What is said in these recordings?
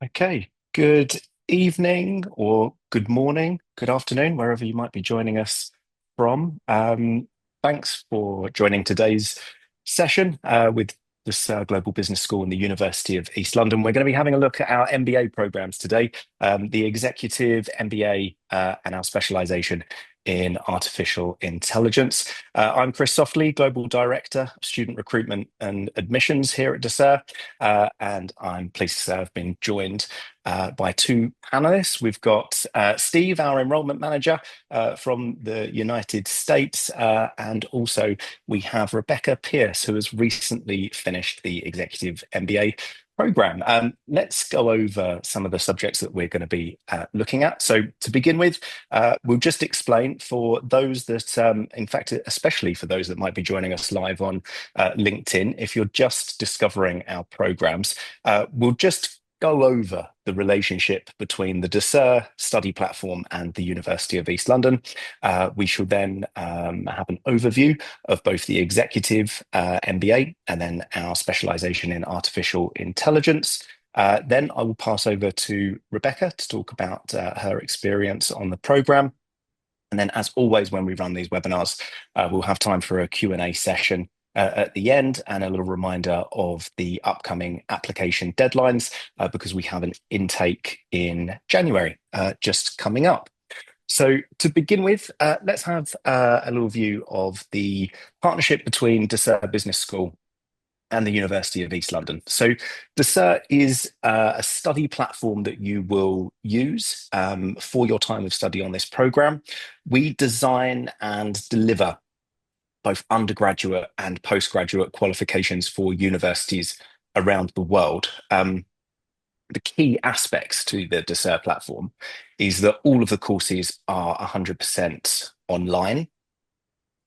Okay, good evening or good morning, good afternoon, wherever you might be joining us from. Thanks for joining today's session with this Global Business School and the University of East London. We're going to be having a look at our MBA programs today, the Executive MBA and our specialisation in artificial intelligence. I'm Chris Softley, Global Director of Student Recruitment and Admissions here at Ducere. And I'm pleased to say I've been joined by two panelists. We've got Steve, our enrolment manager from the United States, and also we have Rebecca Pierce, who has recently finished the Executive MBA program. Let's go over some of the subjects that we're going to be looking at. So to begin with, we'll just explain for those that, in fact, especially for those that might be joining us live on LinkedIn, if you're just discovering our programs, we'll just go over the relationship between the Ducere study platform and the University of East London. We shall then have an overview of both the executive MBA and then our specialisation in artificial intelligence. Then I will pass over to Rebecca to talk about her experience on the programme. And then, as always, when we run these webinars, we'll have time for a Q&A session at the end and a little reminder of the upcoming application deadlines because we have an intake in January just coming up. So to begin with, let's have a little view of the partnership between Ducere Business School and the University of East London. So Ducere is a study platform that you will use for your time of study on this program. We design and deliver both undergraduate and postgraduate qualifications for universities around the world. The key aspects to the Ducere platform is that all of the courses are 100% online.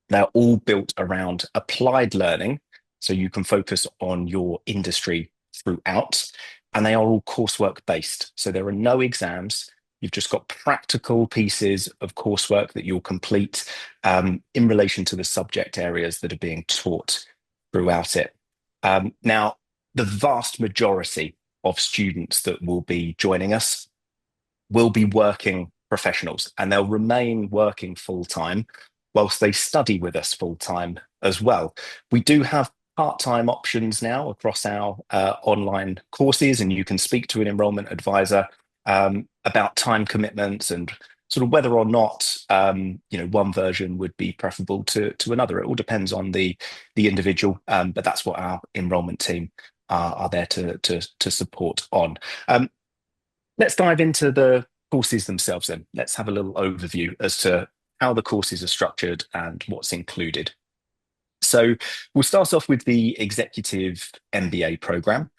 They're all built around applied learning, so you can focus on your industry throughout, and they are all coursework based. So there are no exams. You've just got practical pieces of coursework that you'll complete in relation to the subject areas that are being taught throughout it. Now, the vast majority of students that will be joining us will be working professionals, and they'll remain working full time whilst they study with us full time as well. We do have part-time options now across our online courses, and you can speak to an enrolment advisor about time commitments and sort of whether or not one version would be preferable to another. It all depends on the individual, but that's what our enrolment team are there to support on. Let's dive into the courses themselves then. Let's have a little overview as to how the courses are structured and what's included. So we'll start off with the Executive MBA program.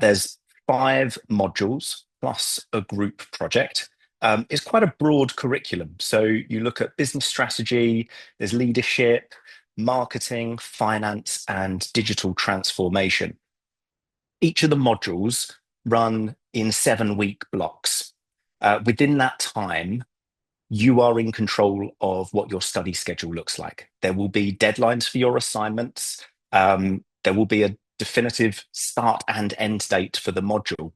There's 5 modules plus a group project. It's quite a broad curriculum. So you look at business strategy, there's leadership, marketing, finance, and digital transformation. Each of the modules run in 7-week blocks. Within that time, you are in control of what your study schedule looks like. There will be deadlines for your assignments. There will be a definitive start and end date for the module.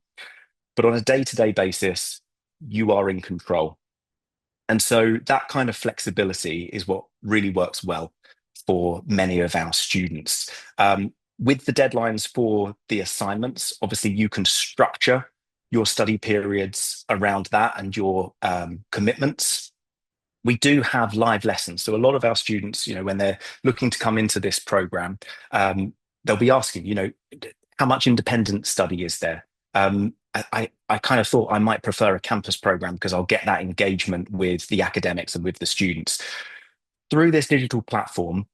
But on a day-to-day basis, you are in control. And so that kind of flexibility is what really works well for many of our students. With the deadlines for the assignments, obviously you can structure your study periods around that and your commitments. We do have live lessons. So a lot of our students, when they're looking to come into this program, they'll be asking, how much independent study is there? I kind of thought I might prefer a campus program because I'll get that engagement with the academics and with the students. Through this digital platform,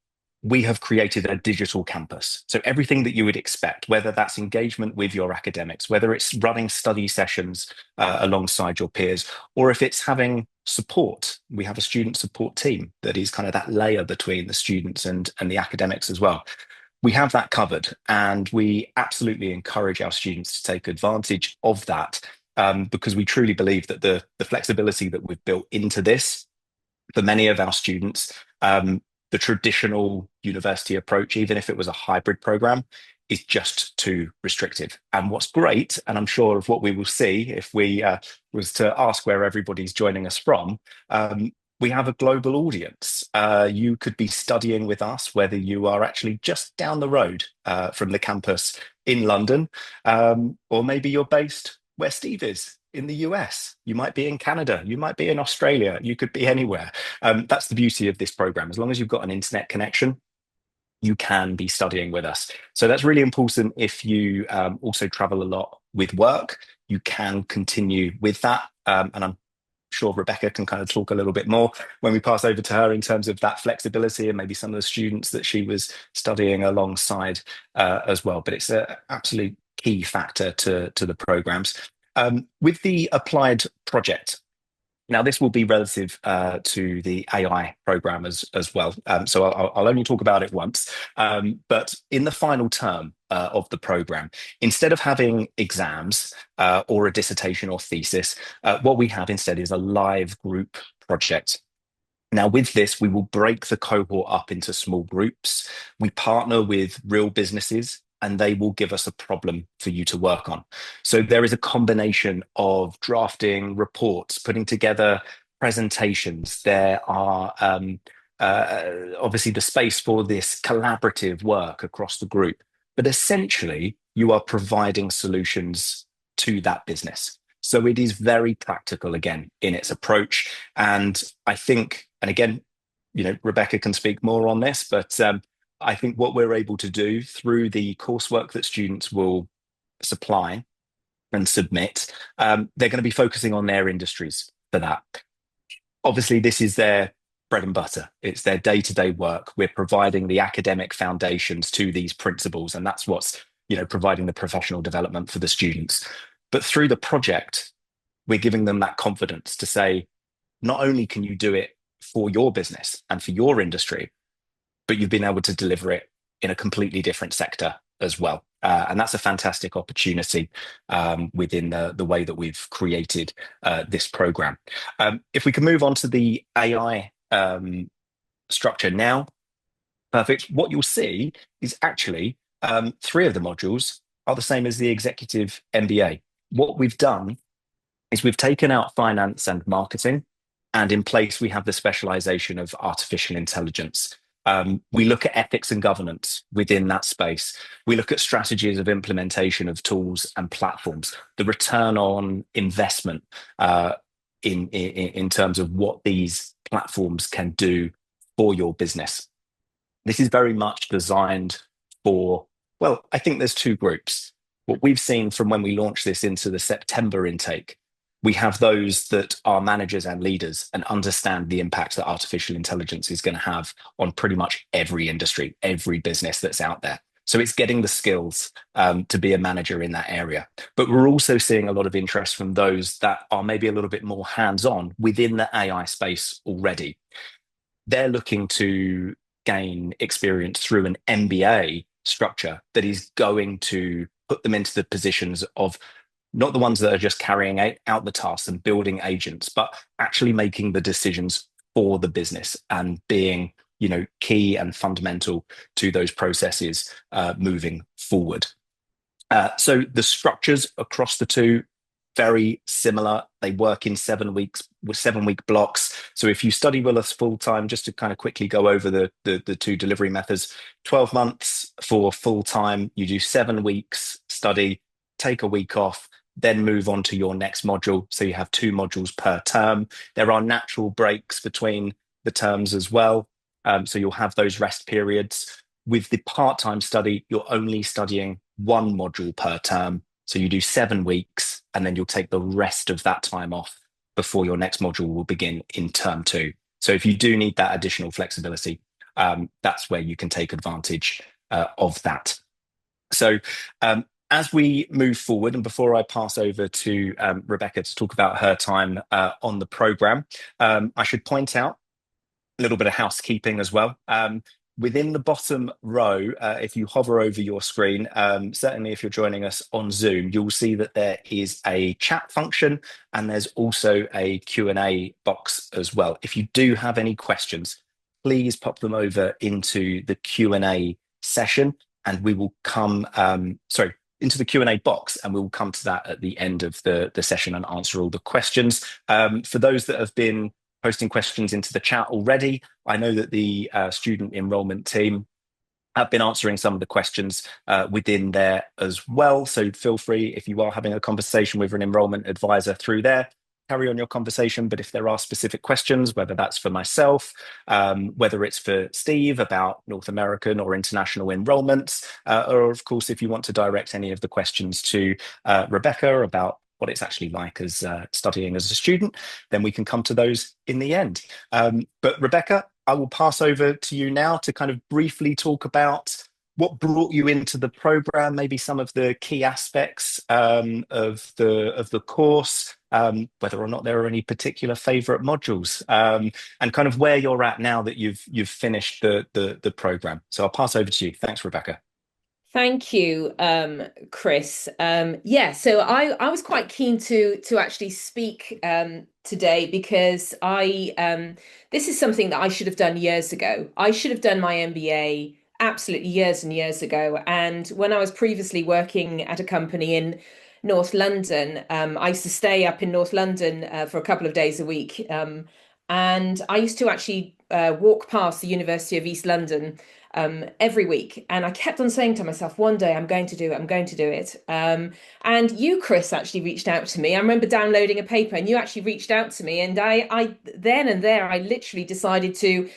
we have created a digital campus. So everything that you would expect, whether that's engagement with your academics, whether it's running study sessions alongside your peers, or if it's having support, we have a student support team that is kind of that layer between the students and the academics as well. We have that covered, and we absolutely encourage our students to take advantage of that because we truly believe that the flexibility that we've built into this for many of our students, the traditional university approach, even if it was a hybrid program, is just too restrictive. And what's great, and I'm sure of what we will see if we was to ask where everybody's joining us from, we have a global audience. You could be studying with us, whether you are actually just down the road from the campus in London, or maybe you're based where Steve is in the US. You might be in Canada. You might be in Australia. You could be anywhere. That's the beauty of this program. As long as you've got an internet connection, you can be studying with us. So that's really important if you also travel a lot with work. You can continue with that. And I'm sure Rebecca can kind of talk a little bit more when we pass over to her in terms of that flexibility and maybe some of the students that she was studying alongside as well. But it's an absolute key factor to the programs. With the applied project, now, this will be relative to the AI program as well. So I'll only talk about it once. But in the final term of the program, instead of having exams or a dissertation or thesis, what we have instead is a live group project. Now, with this, we will break the cohort up into small groups. We partner with real businesses, and they will give us a problem for you to work on. So there is a combination of drafting reports, putting together presentations. There are obviously the space for this collaborative work across the group. But essentially, you are providing solutions to that business. So it is very practical again in its approach. And I think, and again, Rebecca can speak more on this, but I think what we're able to do through the coursework that students will supply and submit, they're going to be focusing on their industries for that. Obviously, this is their bread and butter. It's their day-to-day work. We're providing the academic foundations to these principles, and that's what's, providing the professional development for the students. But through the project, we're giving them that confidence to say, not only can you do it for your business and for your industry, but you've been able to deliver it in a completely different sector as well. And that's a fantastic opportunity within the way that we've created this program. If we can move on to the AI structure now, perfect. What you'll see is actually three of the modules are the same as the executive MBA. What we've done is we've taken out finance and marketing, and in place we have the specialization of artificial intelligence. We look at ethics and governance within that space. We look at strategies of implementation of tools and platforms, the return on investment in terms of what these platforms can do for your business. This is very much designed for, well, I think there's two groups. What we've seen from when we launched this into the September intake, we have those that are managers and leaders and understand the impact that artificial intelligence is going to have on pretty much every industry, every business that's out there. So it's getting the skills to be a manager in that area. But we're also seeing a lot of interest from those that are maybe a little bit more hands-on within the AI space already. They're looking to gain experience through an MBA structure that is going to put them into the positions of not the ones that are just carrying out the tasks and building agents, but actually making the decisions for the business and being, key and fundamental to those processes moving forward. So the structures across the two, very similar. They work in 7 weeks with 7-week blocks. So if you study with us full time, just to kind of quickly go over the two delivery methods, 12 months for full time, you do 7 weeks study, take a week off, then move on to your next module. So you have 2 modules per term. There are natural breaks between the terms as well. So you'll have those rest periods. With the part-time study, you're only studying 1 module per term. So you do 7 weeks, and then you'll take the rest of that time off before your next module will begin in term 2. So if you do need that additional flexibility, that's where you can take advantage of that. So as we move forward, and before I pass over to Rebecca to talk about her time on the program, I should point out a little bit of housekeeping as well. Within the bottom row, if you hover over your screen, certainly if you're joining us on Zoom, you'll see that there is a chat function and there's also a Q&A box as well. If you do have any questions, please pop them over into the Q&A session and we will come, into the Q&A box, and we will come to that at the end of the session and answer all the questions. For those that have been posting questions into the chat already, I know that the student enrollment team have been answering some of the questions within there as well. So feel free, if you are having a conversation with an enrollment advisor through there, carry on your conversation. But if there are specific questions, whether that's for myself, whether it's for Steve about North American or international enrollments, or of course, if you want to direct any of the questions to Rebecca about what it's actually like as studying as a student, then we can come to those in the end. But Rebecca, I will pass over to you now to kind of briefly talk about what brought you into the program, maybe some of the key aspects of the course, whether or not there are any particular favourite modules, and kind of where you're at now that you've finished the program. So I'll pass over to you. Thanks, Rebecca. Thank you, Chris. Yeah, so I was quite keen to actually speak today because I this is something that I should have done years ago. I should have done my MBA absolutely years and years ago. And when I was previously working at a company in North London, I used to stay up in North London for a couple of days a week. And I used to actually walk past the University of East London every week. And I kept on saying to myself, one day I'm going to do it, I'm going to do it. And you, Chris, actually reached out to me. I remember downloading a paper and you actually reached out to me. And I then and there, I literally decided to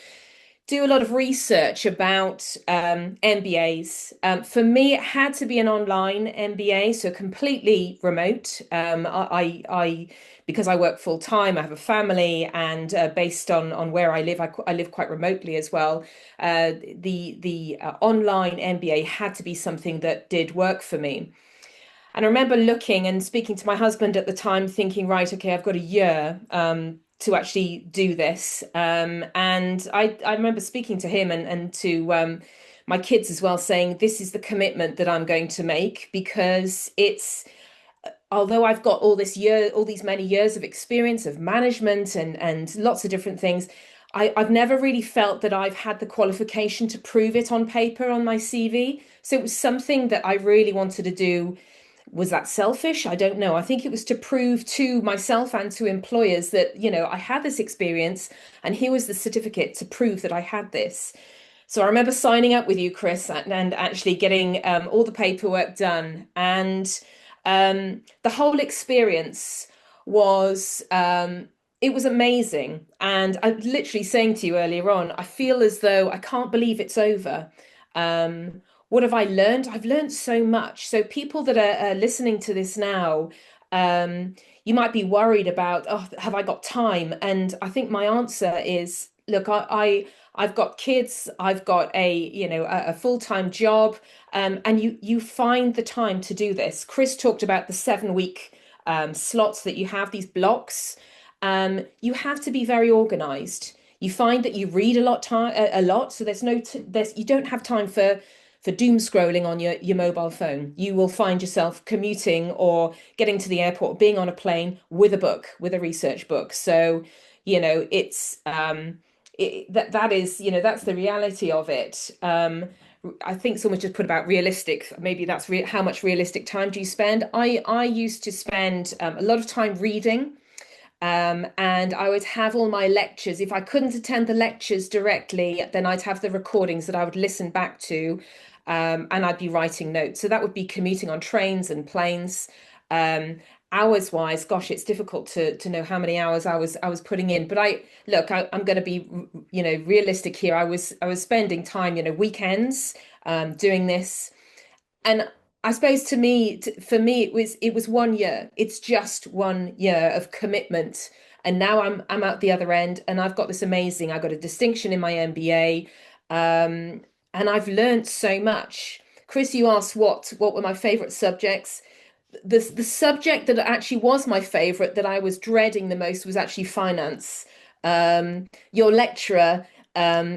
do a lot of research about MBAs. For me, it had to be an online MBA, so completely remote. Because I work full time, I have a family, and based on where I live, I live quite remotely as well. The online MBA had to be something that did work for me. And I remember looking and speaking to my husband at the time, thinking, right, okay, I've got a year to actually do this. And I remember speaking to him and to my kids as well, saying, this is the commitment that I'm going to make because although I've got all these many years of experience of management and lots of different things, I've never really felt that I've had the qualification to prove it on paper on my CV. So it was something that I really wanted to do. Was that selfish? I don't know. I think it was to prove to myself and to employers that, I had this experience and here was the certificate to prove that I had this. So I remember signing up with you, Chris, and actually getting all the paperwork done. And the whole experience was it was amazing. And I'm literally saying to you earlier on, I feel as though I can't believe it's over. What have I learned? I've learned so much. So people that are listening to this now, you might be worried about, oh, have I got time? And I think my answer is, look, I've got kids, I've got a full-time job, and you find the time to do this. Chris talked about the 7 week slots that you have, these blocks. You have to be very organized. You find that you read a lot, so you don't have time for doom scrolling on your mobile phone. You will find yourself commuting or getting to the airport, being on a plane with a book, with a research book. So, it's that is, that's the reality of it. I think someone just put about realistic. Maybe that's how much realistic time do you spend? I used to spend a lot of time reading. And I would have all my lectures. If I couldn't attend the lectures directly, then I'd have the recordings that I would listen back to, and I'd be writing notes. So that would be commuting on trains and planes. Um, Hours wise, gosh, it's difficult to know how many hours I was putting in. But I'm going to be, realistic here. I was spending time, weekends, doing this. And I suppose for me, it was 1 year. It's just 1 year of commitment, and now I'm out the other end, and I've got this amazing. I got a distinction in my MBA, and I've learned so much. Chris, you asked what were my favorite subjects. The subject that actually was my favorite that I was dreading the most was actually finance. Your lecturer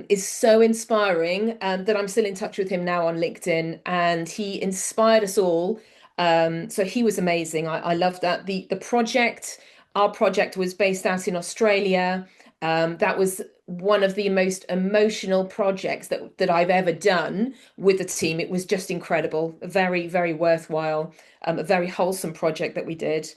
is so inspiring that I'm still in touch with him now on LinkedIn, and he inspired us all. So he was amazing. I loved that. Our project was based out in Australia. That was one of the most emotional projects that I've ever done with the team. It was just incredible, very, very worthwhile, a very wholesome project that we did.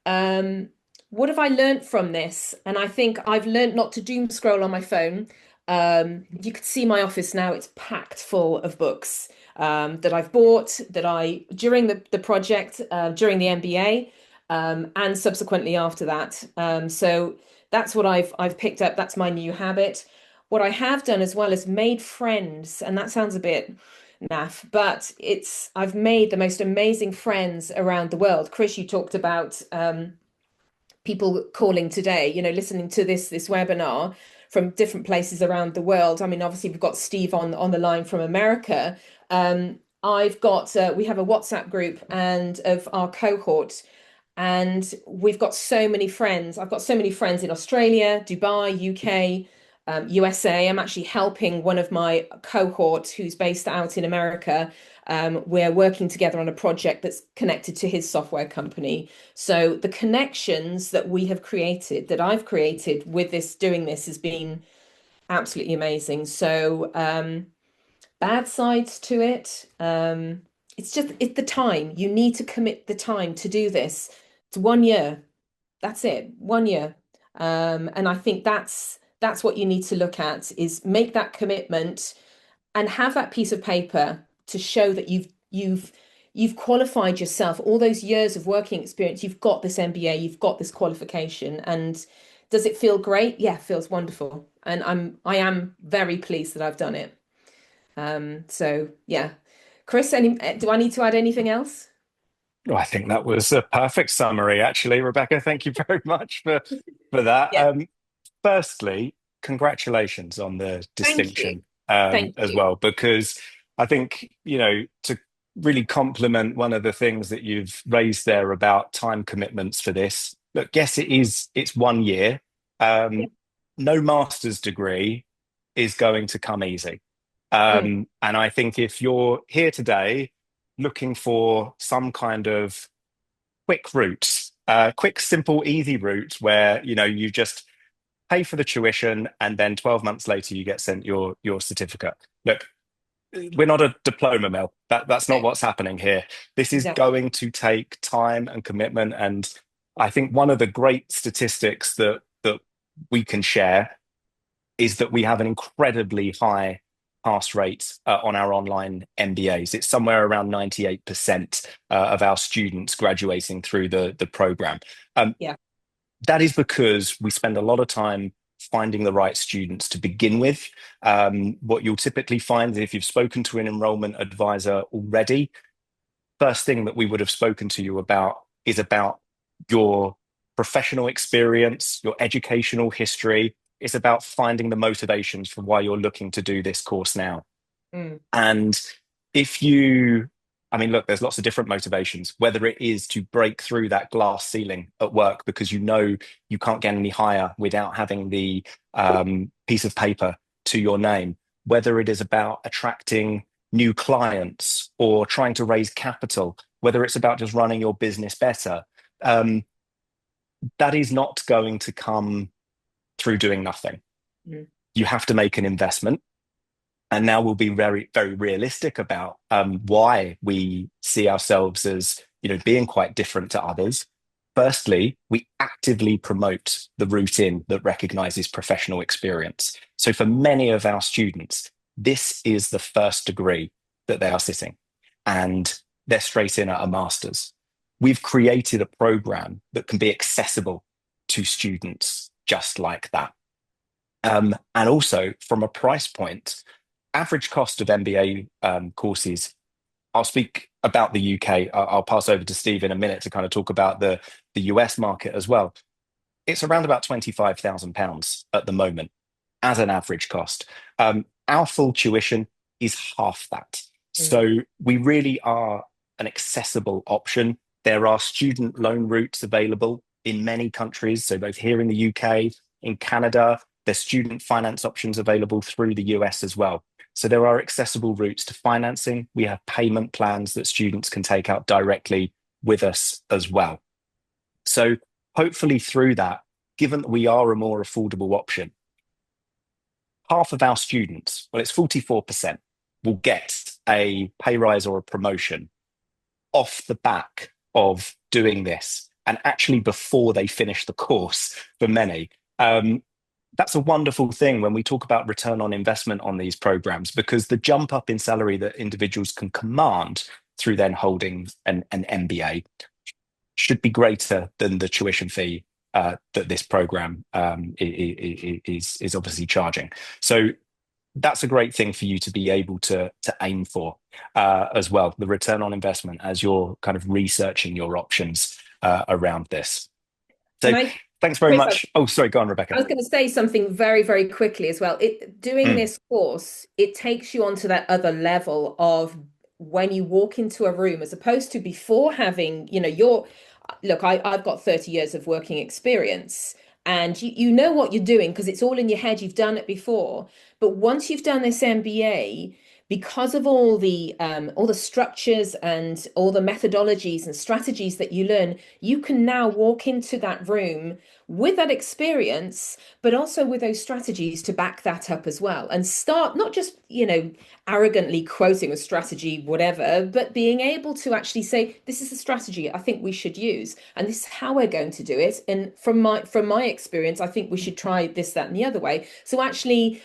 Um, what have I learned from this? And I think I've learned not to doom scroll on my phone. You could see my office now, it's packed full of books that I've bought that I during the project, during the MBA, and subsequently after that. So that's what I've picked up. That's my new habit. What I have done as well is made friends, and that sounds a bit naff, but it's I've made the most amazing friends around the world. Chris, you talked about people calling today, listening to this webinar from different places around the world. I mean, obviously we've got Steve on the line from America. I've got we have a WhatsApp group and of our cohort, and we've got so many friends. I've got so many friends in Australia, Dubai, UK, USA. I'm actually helping one of my cohort who's based out in America. We're working together on a project that's connected to his software company. So the connections that we have created, that I've created with this, doing this, has been absolutely amazing. So bad sides to it. It's the time. You need to commit the time to do this. It's 1 year. That's it. 1 year. And I think that's what you need to look at is make that commitment and have that piece of paper to show that you've qualified yourself. All those years of working experience, you've got this MBA, you've got this qualification. And does it feel great? Yeah, it feels wonderful. And I am very pleased that I've done it. So yeah. Chris, do I need to add anything else? Well, I think that was a perfect summary, actually, Rebecca. Thank you very much for that. Yeah. Firstly, congratulations on the Thank you. distinction Thank as you. well, because I think, to really complement one of the things that you've raised there about time commitments for this. Look, yes, it's 1 year. Yeah. Um, no master's degree is going to come easy. Mm, And I think if you're here today looking for some kind of quick route, quick, simple, easy route where you just pay for the tuition and then 12 months later you get sent your certificate. Look, we're not a diploma mill. That's not no, what's happening here. This is exactly. going to take time and commitment. And I think one of the great statistics that we can share is that we have an incredibly high pass rate on our online MBAs. It's somewhere around 98% of our students graduating through the program. Um, Yeah. that is because we spend a lot of time finding the right students to begin with. What you'll typically find is if you've spoken to an enrollment advisor already, first thing that we would have spoken to you about is about your professional experience, your educational history. It's about finding the motivations for why you're looking to do this course now. Mm, And if you, I mean, look, there's lots of different motivations, whether it is to break through that glass ceiling at work because you can't get any higher without having the piece of paper to your name, whether it is about attracting new clients or trying to raise capital, whether it's about just running your business better. Um, that is not going to come through doing nothing. mm, You have to make an investment. And now we'll be very, very realistic about why we see ourselves as, being quite different to others. Firstly, we actively promote the route in that recognizes professional experience. So for many of our students, this is the first degree that they are sitting, and they're straight in at a master's. We've created a program that can be accessible to students just like that. And also from a price point, average cost of MBA courses. I'll speak about the UK. I'll pass over to Steve in a minute to kind of talk about the US market as well. It's around about £25,000 at the moment as an average cost. Our full tuition is half that. mm, So we really are an accessible option. There are student loan routes available in many countries. So both here in the UK, in Canada, there's student finance options available through the US as well. So there are accessible routes to financing. We have payment plans that students can take out directly with us as well. So hopefully through that, given that we are a more affordable option, half of our students, well, it's 44%, will get a pay rise or a promotion off the back of doing this, and actually before they finish the course for many. Um, that's a wonderful thing when we talk about return on investment on these programs, because the jump up in salary that individuals can command through then holding an MBA should be greater than the tuition fee that this program is obviously charging. So that's a great thing for you to be able to aim for as well, the return on investment as you're kind of researching your options around this. Can So I, thanks very Chris, much. Oh, sorry, go on, I Rebecca. was going to say something very, very quickly as well. Doing Mm, this course, it takes you onto that other level of when you walk into a room, as opposed to before having, look, I've got 30 years of working experience, and you know what you're doing because it's all in your head. You've done it before. But once you've done this MBA, because of all the structures and all the methodologies and strategies that you learn, you can now walk into that room with that experience, but also with those strategies to back that up as well, and start not just, arrogantly quoting a strategy, whatever, but being able to actually say, this is a strategy I think we should use, and this is how we're going to do it. And from my experience, I think we should try this, that, and the other way. So actually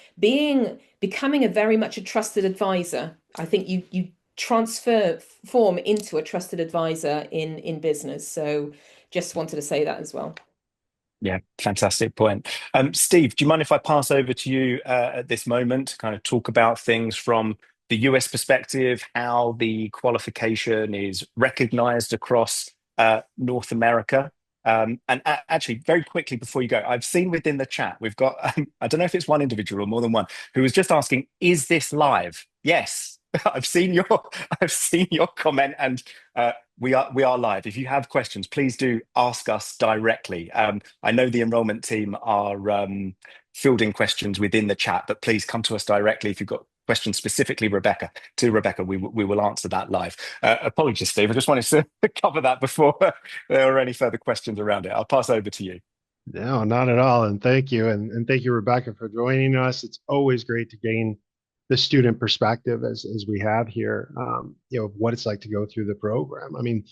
becoming a very much a trusted advisor, I think you transfer form into a trusted advisor in business. So just wanted to say that as well. yeah, fantastic point. Steve, do you mind if I pass over to you at this moment to kind of talk about things from the US perspective, how the qualification is recognized across North America? And actually, very quickly before you go, I've seen within the chat, we've got, I don't know if it's one individual or more than one, who was just asking, is this live? Yes. I've seen your I've seen your comment, and we are live. If you have questions, please do ask us directly. I know the enrollment team are fielding questions within the chat, but please come to us directly if you've got questions specifically, Rebecca. To Rebecca, we will answer that live. Apologies, Steve. I just wanted to cover that before there are any further questions around it. I'll pass over to you. No, not at all. And thank you. And thank you, Rebecca, for joining us. It's always great to gain the student perspective as we have here, of what it's like to go through the program. I mean,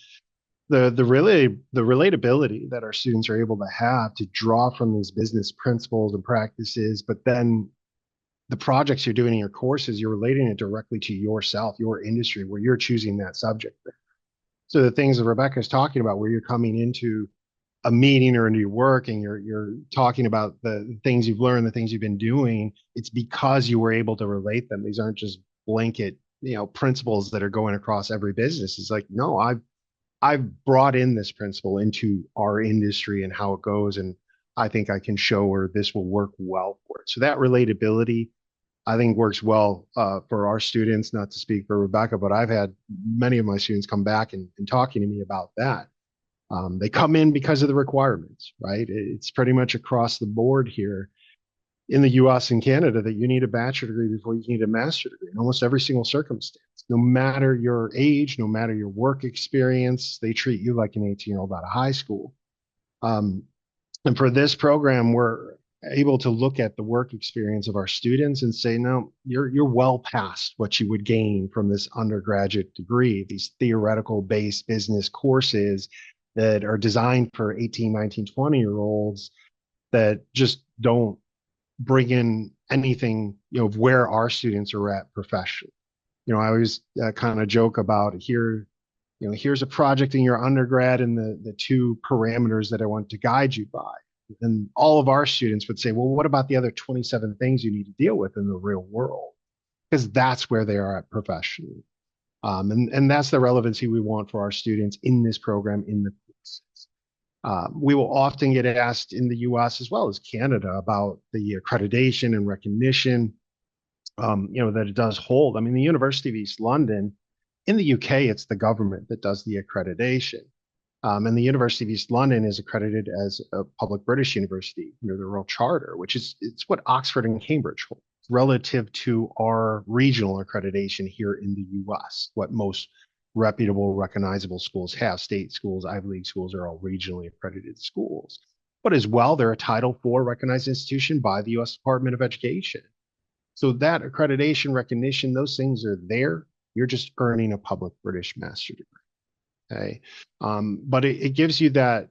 the relatability that our students are able to have to draw from these business principles and practices, but then the projects you're doing in your courses, you're relating it directly to yourself, your industry, where you're choosing that subject. So the things that Rebecca's talking about, where you're coming into a meeting or into your work and you're talking about the things you've learned, the things you've been doing, it's because you were able to relate them. These aren't just blanket, principles that are going across every business. It's like, no, I've brought in this principle into our industry and how it goes, and I think I can show where this will work well for it. So that relatability, I think, works well for our students. Not to speak for Rebecca, but I've had many of my students come back and talking to me about that. They come in because of the requirements, right? It's pretty much across the board here in the US and Canada that you need a bachelor degree before you need a master degree in almost every single circumstance. No matter your age, no matter your work experience, they treat you like an 18-year-old out of high school. Um, and for this program, we're able to look at the work experience of our students and say, no, you're well past what you would gain from this undergraduate degree, these theoretical based business courses that are designed for 18, 19, 20 year olds that just don't bring in anything, of where our students are at professionally. I always kind of joke about here, here's a project in your undergrad and the two parameters that I want to guide you by. And all of our students would say, well, what about the other 27 things you need to deal with in the real world? Because that's where they are at professionally. And that's the relevancy we want for our students in this program, in the courses. We will often get asked in the US as well as Canada about the accreditation and recognition, that it does hold. I mean, the University of East London, in the UK, it's the government that does the accreditation. And the University of East London is accredited as a public British university under the Royal Charter, which is it's what Oxford and Cambridge hold relative to our regional accreditation here in the US, what most reputable, recognizable schools have. State schools, Ivy League schools are all regionally accredited schools. But as well, they're a Title IV recognized institution by the US Department of Education. So that accreditation recognition, those things are there. You're just earning a public British master degree. Okay. But it gives you that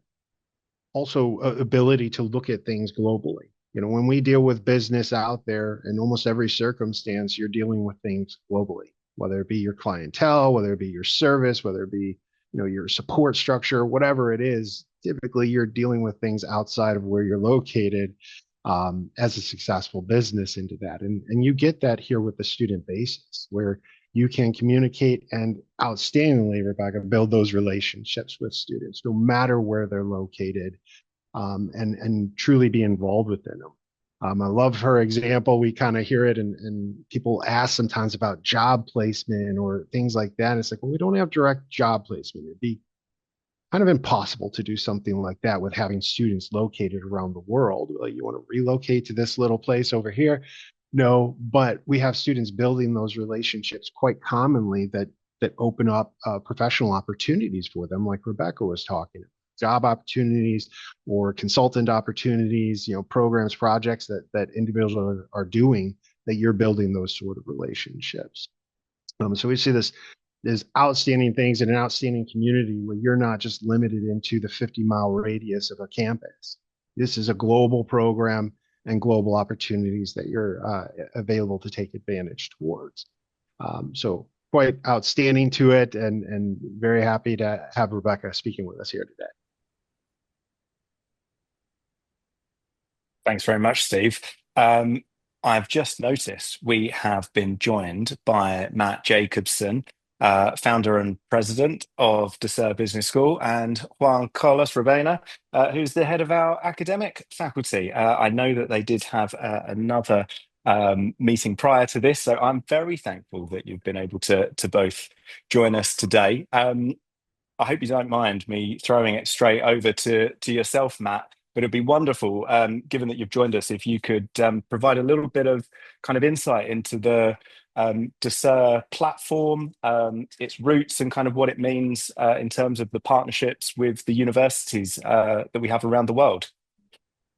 also ability to look at things globally. When we deal with business out there, in almost every circumstance, you're dealing with things globally, whether it be your clientele, whether it be your service, whether it be, your support structure, whatever it is. Typically, you're dealing with things outside of where you're located, as a successful business into that. And you get that here with the student basis, where you can communicate and outstandingly, Rebecca, build those relationships with students, no matter where they're located, and truly be involved within them. I love her example. We kind of hear it, and people ask sometimes about job placement or things like that. It's like, well, we don't have direct job placement. It'd be kind of impossible to do something like that with having students located around the world. Like, you want to relocate to this little place over here? No, but we have students building those relationships quite commonly that open up professional opportunities for them, like Rebecca was talking about. Job opportunities or consultant opportunities, programs, projects that individuals are doing, that you're building those sort of relationships. So we see this there's outstanding things in an outstanding community where you're not just limited into the 50-mile radius of a campus. This is a global program and global opportunities that you're available to take advantage towards. So quite outstanding to it, and very happy to have Rebecca speaking with us here today. Thanks very much, Steve. I've just noticed we have been joined by Matt Jacobson, founder and president of Ducere Business School, and Juan Carlos Rabena, who's the head of our academic faculty. I know that they did have another meeting prior to this, so I'm very thankful that you've been able to both join us today. I hope you don't mind me throwing it straight over to yourself, Matt. But it'd be wonderful, given that you've joined us, if you could provide a little bit of kind of insight into the Ducere platform, its roots, and kind of what it means in terms of the partnerships with the universities that we have around the world.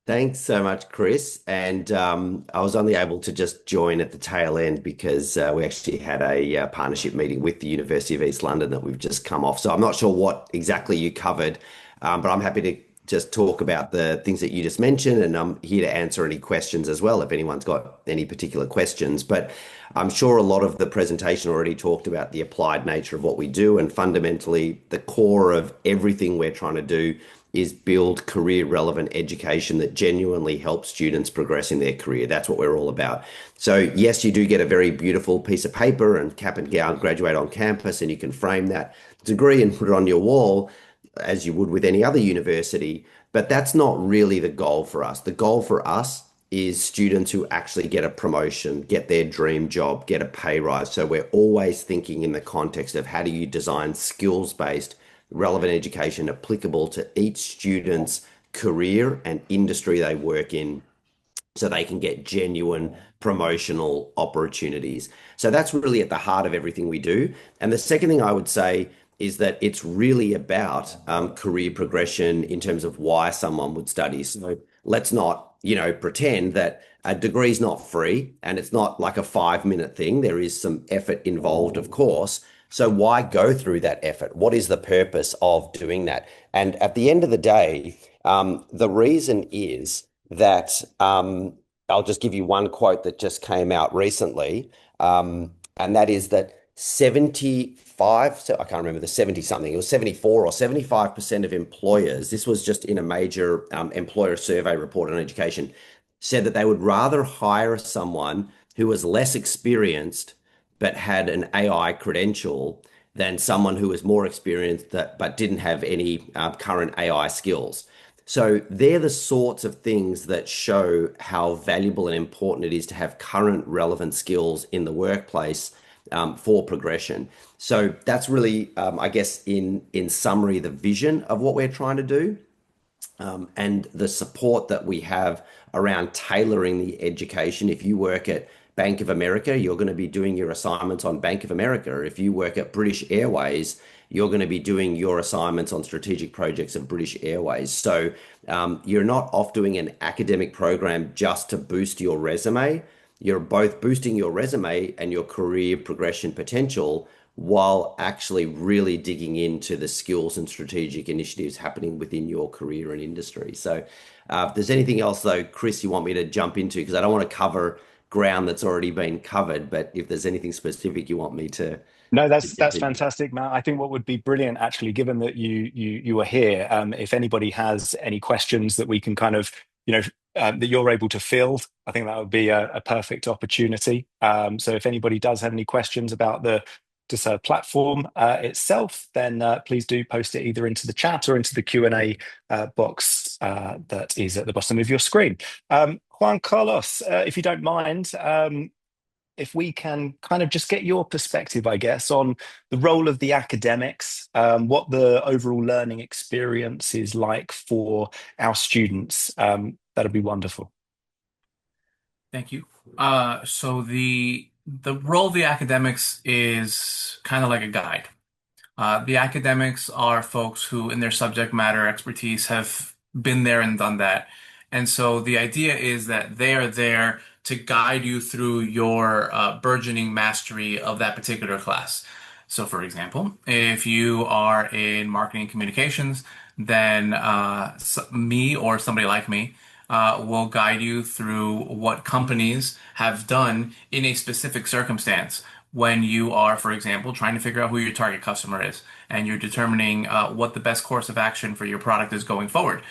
Thanks so much, Chris. And I was only able to just join at the tail end because we actually had a partnership meeting with the University of East London that we've just come off. So I'm not sure what exactly you covered, but I'm happy to just talk about the things that you just mentioned, and I'm here to answer any questions as well if anyone's got any particular questions. But I'm sure a lot of the presentation already talked about the applied nature of what we do, and fundamentally the core of everything we're trying to do is build career relevant education that genuinely helps students progress in their career. That's what we're all about. So yes, you do get a very beautiful piece of paper and cap and gown, graduate on campus, and you can frame that degree and put it on your wall as you would with any other university. But that's not really the goal for us. The goal for us is students who actually get a promotion, get their dream job, get a pay rise. So we're always thinking in the context of how do you design skills-based relevant education applicable to each student's career and industry they work in, so they can get genuine promotional opportunities. So that's really at the heart of everything we do. And the second thing I would say is that it's really about career progression in terms of why someone would study. So let's not, pretend that a degree is not free and it's not like a 5-minute thing. There is some effort involved, of course. So why go through that effort? What is the purpose of doing that? And at the end of the day, the reason is that I'll just give you one quote that just came out recently, and that is that 75, so I can't remember the 70 something, it was 74 or 75% of employers, this was just in a major employer survey report on education, said that they would rather hire someone who was less experienced but had an AI credential than someone who was more experienced but didn't have any current AI skills. So they're the sorts of things that show how valuable and important it is to have current relevant skills in the workplace for progression. So that's really, I guess, in summary, the vision of what we're trying to do, and the support that we have around tailoring the education. If you work at Bank of America, you're going to be doing your assignments on Bank of America. If you work at British Airways, you're going to be doing your assignments on strategic projects of British Airways. So you're not off doing an academic program just to boost your resume. you're both boosting your resume and your career progression potential while actually really digging into the skills and strategic initiatives happening within your career and industry. So, if there's anything else, though, Chris, you want me to jump into, because I don't want to cover ground that's already been covered, but if there's anything specific you want me No, to jump that's into. fantastic, Matt. I think what would be brilliant, actually, given that you are here, if anybody has any questions that we can kind of, that you're able to field, I think that would be a perfect opportunity. So if anybody does have any questions about the Ducere platform itself, then please do post it either into the chat or into the Q&A box that is at the bottom of your screen. Juan Carlos, if you don't mind, if we can kind of just get your perspective, I guess, on the role of the academics, what the overall learning experience is like for our students, that'd be wonderful. Thank you. So the role of the academics is kind of like a guide. The academics are folks who, in their subject matter expertise, have been there and done that. And so the idea is that they are there to guide you through your burgeoning mastery of that particular class. So, for example, if you are in marketing communications, then me or somebody like me will guide you through what companies have done in a specific circumstance when you are, for example, trying to figure out who your target customer is and you're determining what the best course of action for your product is going forward.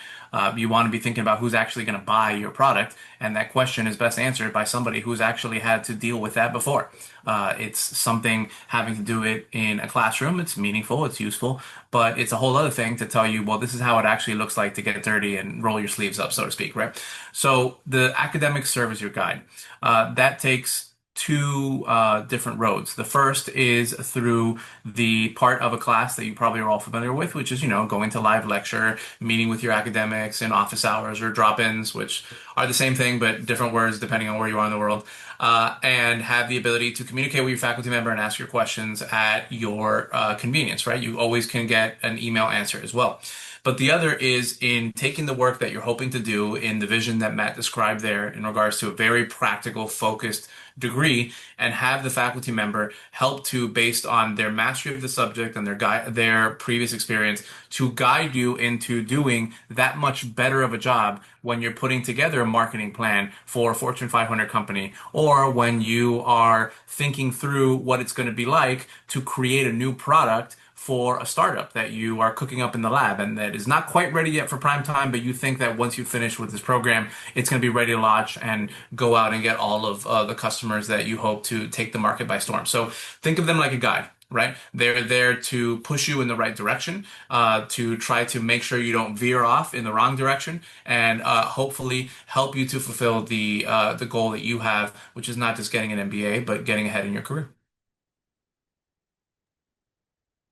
You want to be thinking about who's actually going to buy your product, and that question is best answered by somebody who's actually had to deal with that before. It's something having to do it in a classroom. It's meaningful, it's useful, but it's a whole other thing to tell you, well, this is how it actually looks like to get dirty and roll your sleeves up, so to speak, right? So the academics serve as your guide. That takes two different roads. The first is through the part of a class that you probably are all familiar with, which is, going to live lecture, meeting with your academics in office hours or drop-ins, which are the same thing, but different words depending on where you are in the world, and have the ability to communicate with your faculty member and ask your questions at your convenience, right? You always can get an email answer as well. But the other is in taking the work that you're hoping to do in the vision that Matt described there in regards to a very practical, focused degree, and have the faculty member help to, based on their mastery of the subject and their previous experience, to guide you into doing that much better of a job when you're putting together a marketing plan for a Fortune 500 company, or when you are thinking through what it's going to be like to create a new product for a startup that you are cooking up in the lab and that is not quite ready yet for prime time, but you think that once you finish with this program, it's going to be ready to launch and go out and get all of the customers that you hope to take the market by storm. So think of them like a guide, right? They're there to push you in the right direction, to try to make sure you don't veer off in the wrong direction, and hopefully help you to fulfill the goal that you have, which is not just getting an MBA, but getting ahead in your career.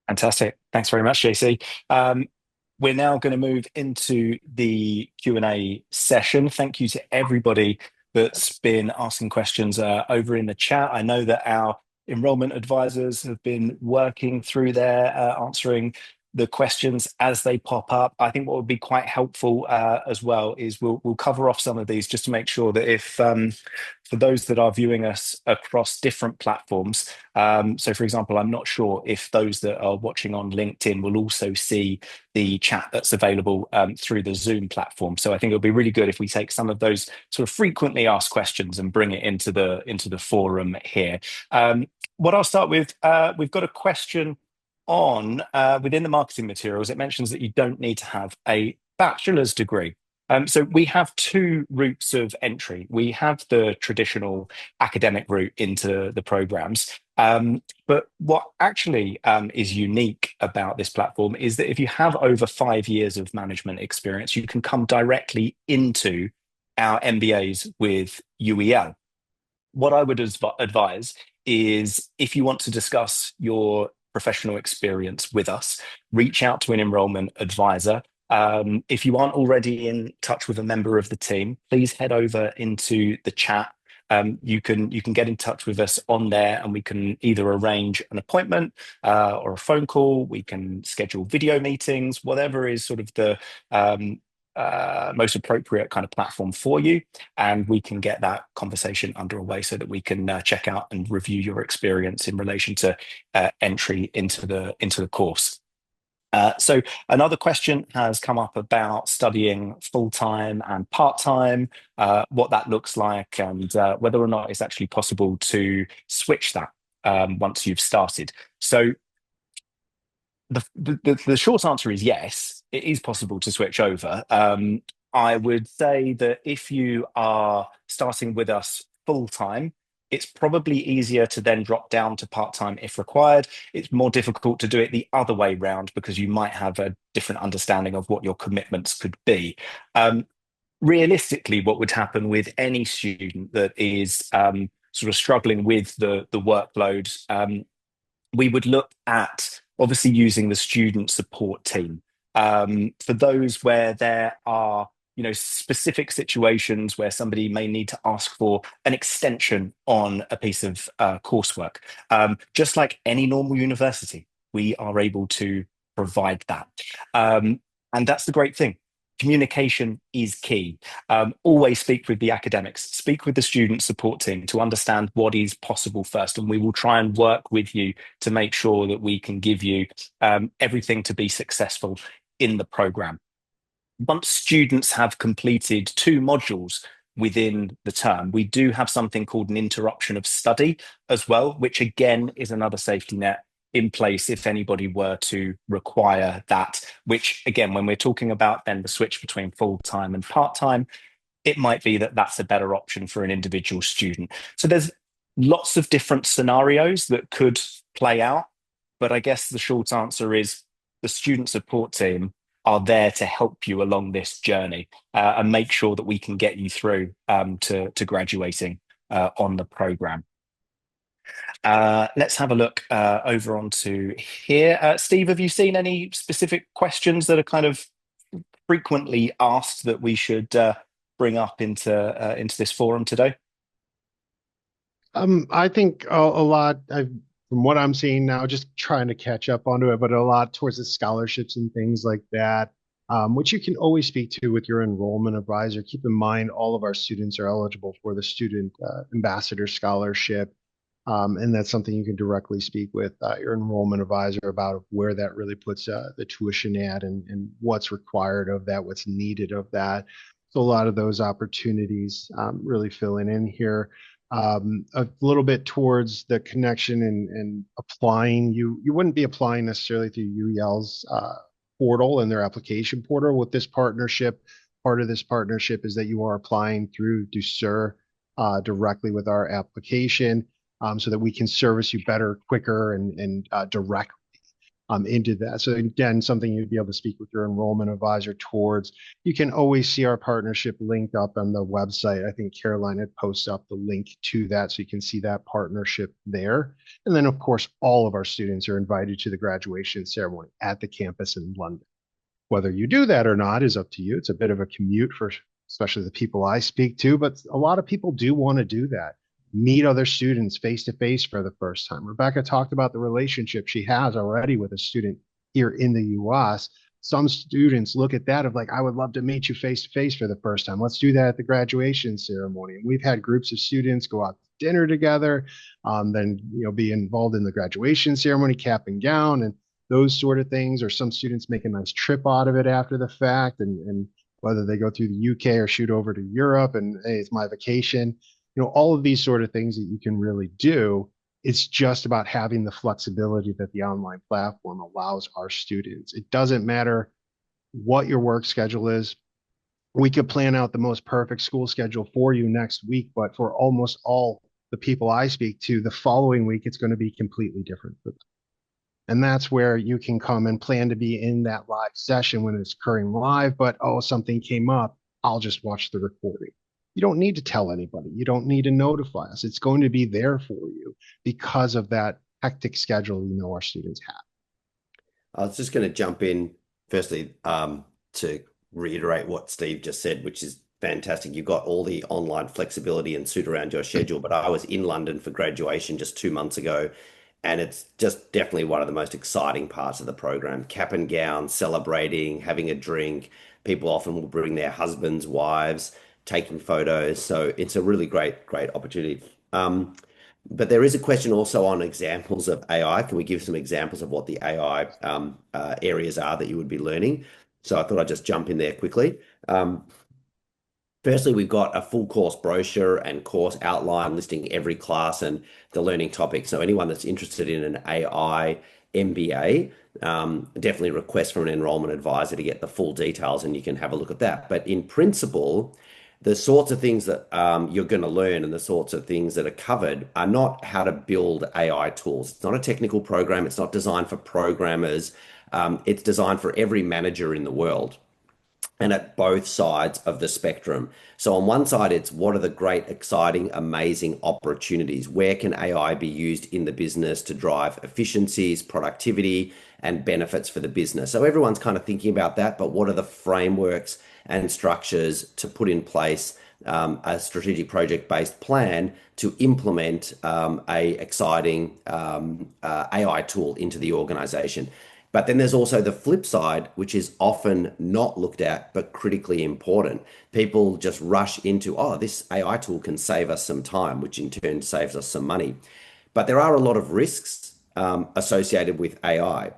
Fantastic. Thanks very much, JC. We're now going to move into the Q&A session. Thank you to everybody that's been asking questions over in the chat. I know that our enrollment advisors have been working through there, answering the questions as they pop up. I think what would be quite helpful as well is we'll cover off some of these just to make sure that if for those that are viewing us across different platforms, so for example, I'm not sure if those that are watching on LinkedIn will also see the chat that's available through the Zoom platform. So I think it'll be really good if we take some of those sort of frequently asked questions and bring it into the forum here. What I'll start with, we've got a question on within the marketing materials. It mentions that you don't need to have a bachelor's degree. So we have two routes of entry. We have the traditional academic route into the programs. But what actually is unique about this platform is that if you have over 5 years of management experience, you can come directly into our MBAs with UEL. What I would advise is if you want to discuss your professional experience with us, reach out to an enrollment advisor. If you aren't already in touch with a member of the team, please head over into the chat. You can get in touch with us on there, and we can either arrange an appointment or a phone call. We can schedule video meetings, whatever is sort of the most appropriate kind of platform for you, and we can get that conversation underway so that we can check out and review your experience in relation to entry into the course. So another question has come up about studying full-time and part-time, what that looks like, and whether or not it's actually possible to switch that once you've started. So the short answer is yes, it is possible to switch over. I would say that if you are starting with us full time, it's probably easier to then drop down to part time if required. It's more difficult to do it the other way round because you might have a different understanding of what your commitments could be. Realistically, what would happen with any student that is sort of struggling with the workload, we would look at obviously using the student support team for those where there are specific situations where somebody may need to ask for an extension on a piece of coursework. Just like any normal university, we are able to provide that. And that's the great thing. Communication is key. Always speak with the academics, speak with the student support team to understand what is possible first, and we will try and work with you to make sure that we can give you everything to be successful in the program. Once students have completed 2 modules within the term, we do have something called an interruption of study as well, which again is another safety net in place if anybody were to require that, which again, when we're talking about then the switch between full-time and part-time, it might be that that's a better option for an individual student. So there's lots of different scenarios that could play out, but I guess the short answer is the student support team are there to help you along this journey and make sure that we can get you through to graduating on the program. Let's have a look over onto here. Steve, have you seen any specific questions that are kind of frequently asked that we should bring up into this forum today? I think a lot, from what I'm seeing now, just trying to catch up onto it, but a lot towards the scholarships and things like that, which you can always speak to with your enrollment advisor. Keep in mind, all of our students are eligible for the Student Ambassador Scholarship. And that's something you can directly speak with your enrollment advisor about where that really puts the tuition at and what's required of that, what's needed of that. So a lot of those opportunities really filling in here. A little bit towards the connection and applying. You wouldn't be applying necessarily through UEL's portal and their application portal with this partnership. Part of this partnership is that you are applying through Ducere directly with our application. So that we can service you better, quicker, and directly into that. So again, something you'd be able to speak with your enrollment advisor towards. You can always see our partnership linked up on the website. I think Caroline had posted up the link to that, so you can see that partnership there. And then, of course, all of our students are invited to the graduation ceremony at the campus in London. Whether you do that or not is up to you. It's a bit of a commute for especially the people I speak to, but a lot of people do want to do that. Meet other students face to face for the first time. Rebecca talked about the relationship she has already with a student here in the US. Some students look at that of like, I would love to meet you face to face for the first time. Let's do that at the graduation ceremony. And we've had groups of students go out to dinner together, then be involved in the graduation ceremony, cap and gown, and those sort of things. Or some students make a nice trip out of it after the fact, and whether they go through the UK or shoot over to Europe and hey, it's my vacation. All of these sort of things that you can really do. It's just about having the flexibility that the online platform allows our students. It doesn't matter what your work schedule is. We could plan out the most perfect school schedule for you next week, but for almost all the people I speak to, the following week, it's going to be completely different for them. And that's where you can come and plan to be in that live session when it's occurring live, but something came up, I'll just watch the recording. You don't need to tell anybody. You don't need to notify us. It's going to be there for you because of that hectic schedule our students have. I was just going to jump in firstly to reiterate what Steve just said, which is fantastic. You've got all the online flexibility and suit around your schedule, but I was in London for graduation just 2 months ago, And it's just definitely one of the most exciting parts of the program. Cap and gown, celebrating, having a drink. People often will bring their husbands, wives, taking photos. So it's a really great opportunity. But there is a question also on examples of AI. Can we give some examples of what the AI areas are that you would be learning? So I thought I'd just jump in there quickly. Um, Firstly, we've got a full course brochure and course outline listing every class and the learning topic. So anyone that's interested in an AI MBA, definitely request from an enrollment advisor to get the full details and you can have a look at that. But in principle, the sorts of things that you're going to learn and the sorts of things that are covered are not how to build AI tools. It's not a technical program. It's not designed for programmers. It's designed for every manager in the world and at both sides of the spectrum. So on one side, it's what are the great, exciting, amazing opportunities? Where can AI be used in the business to drive efficiencies, productivity, and benefits for the business? So everyone's kind of thinking about that, but what are the frameworks and structures to put in place a strategic project-based plan to implement a exciting AI tool into the organization? But then there's also the flip side, which is often not looked at, but critically important. People just rush into, oh, this AI tool can save us some time, which in turn saves us some money. But there are a lot of risks associated with AI.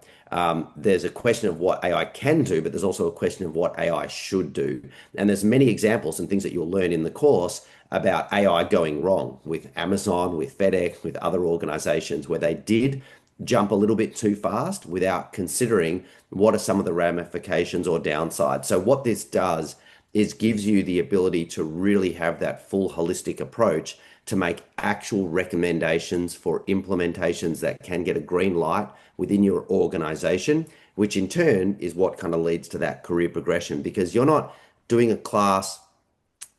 There's a question of what AI can do, but there's also a question of what AI should do. And there's many examples and things that you'll learn in the course about AI going wrong with Amazon, with FedEx, with other organizations where they did jump a little bit too fast without considering what are some of the ramifications or downsides. So what this does is gives you the ability to really have that full holistic approach to make actual recommendations for implementations that can get a green light within your organization, which in turn is what kind of leads to that career progression because you're not doing a class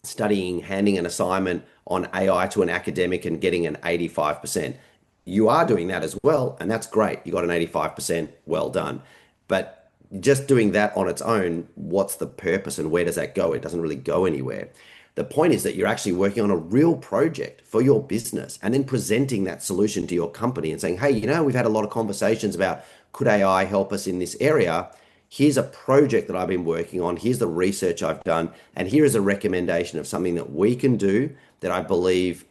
studying, handing an assignment on AI to an academic and getting an 85%. You are doing that as well, and that's great. You got an 85%, well done. But just doing that on its own, what's the purpose and where does that go? It doesn't really go anywhere. The point is that you're actually working on a real project for your business and then presenting that solution to your company and saying, hey, we've had a lot of conversations about could AI help us in this area? Here's a project that I've been working on. Here's the research I've done. And here is a recommendation of something that we can do that I believe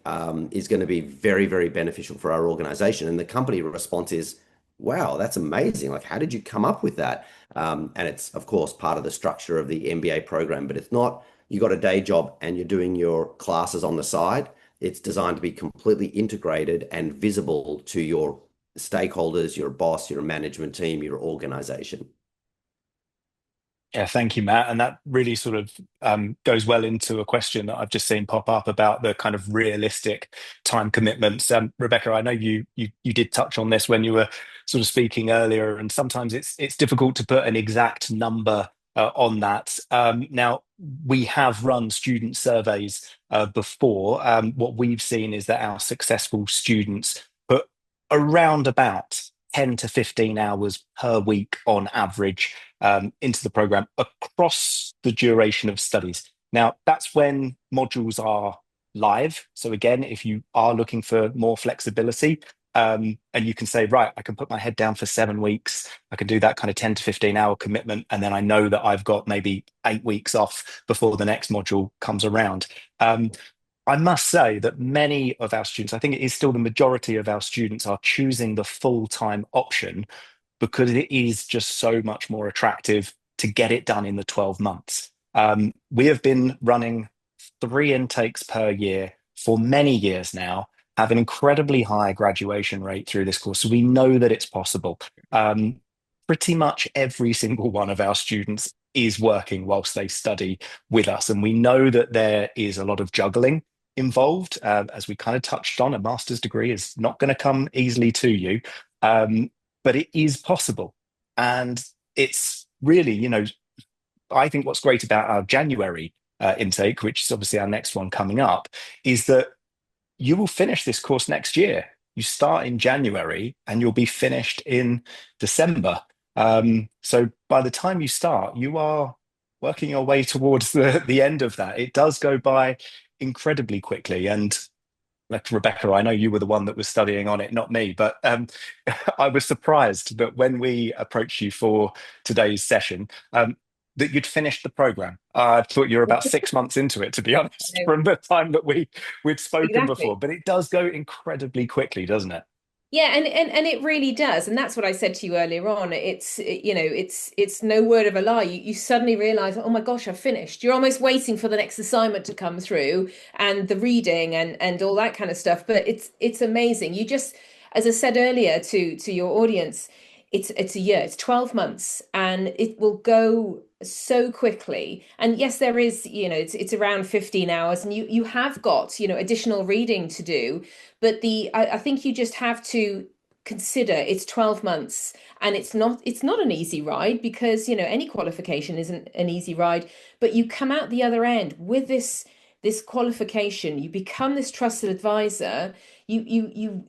is going to be very, very beneficial for our organization. And the company response is, wow, that's amazing. Like, how did you come up with that? And it's, of course, part of the structure of the MBA program, but it's not, you got a day job and you're doing your classes on the side. It's designed to be completely integrated and visible to your stakeholders, your boss, your management team, your organization. Yeah, thank you, Matt. And that really sort of goes well into a question that I've just seen pop up about the kind of realistic time commitments. Rebecca, I know you did touch on this when you were sort of speaking earlier, and sometimes it's difficult to put an exact number on that. Now, we have run student surveys before. What we've seen is that our successful students put around about 10 to 15 hours per week on average into the program across the duration of studies. Now, that's when modules are live. So, again, if you are looking for more flexibility, and you can say, right, I can put my head down for 7 weeks, I can do that kind of 10 to 15 hour commitment, and then I know that I've got maybe 8 weeks off before the next module comes around. I must say that many of our students, I think it is still the majority of our students, are choosing the full-time option because it is just so much more attractive to get it done in the 12 months. We have been running 3 intakes per year for many years now, have an incredibly high graduation rate through this course. So we know that it's possible. Pretty much every single one of our students is working whilst they study with us. And we know that there is a lot of juggling involved. As we kind of touched on, a master's degree is not going to come easily to you. But it is possible. And it's really, I think what's great about our January intake, which is obviously our next one coming up, is that you will finish this course next year. You start in January and you'll be finished in December. So by the time you start, you are working your way towards the end of that. It does go by incredibly quickly. And like Rebecca, I know you were the one that was studying on it, not me, but I was surprised that when we approached you for today's session, that you'd finished the program. I thought you were about 6 months into it, to be honest, No, from the time that we'd spoken before. exactly. But it does go incredibly quickly, doesn't it? Yeah, and it really does, and that's what I said to you earlier on. It's no word of a lie. You suddenly realize, oh my gosh, I've finished. You're almost waiting for the next assignment to come through and the reading and all that kind of stuff. But it's amazing. You just, as I said earlier to your audience, it's a year, it's 12 months, and it will go so quickly. And yes, there is, it's around 15 hours, and you have got, additional reading to do. But I think you just have to consider it's 12 months, and it's not an easy ride, because any qualification isn't an easy ride. But you come out the other end with this qualification, you become this trusted advisor, you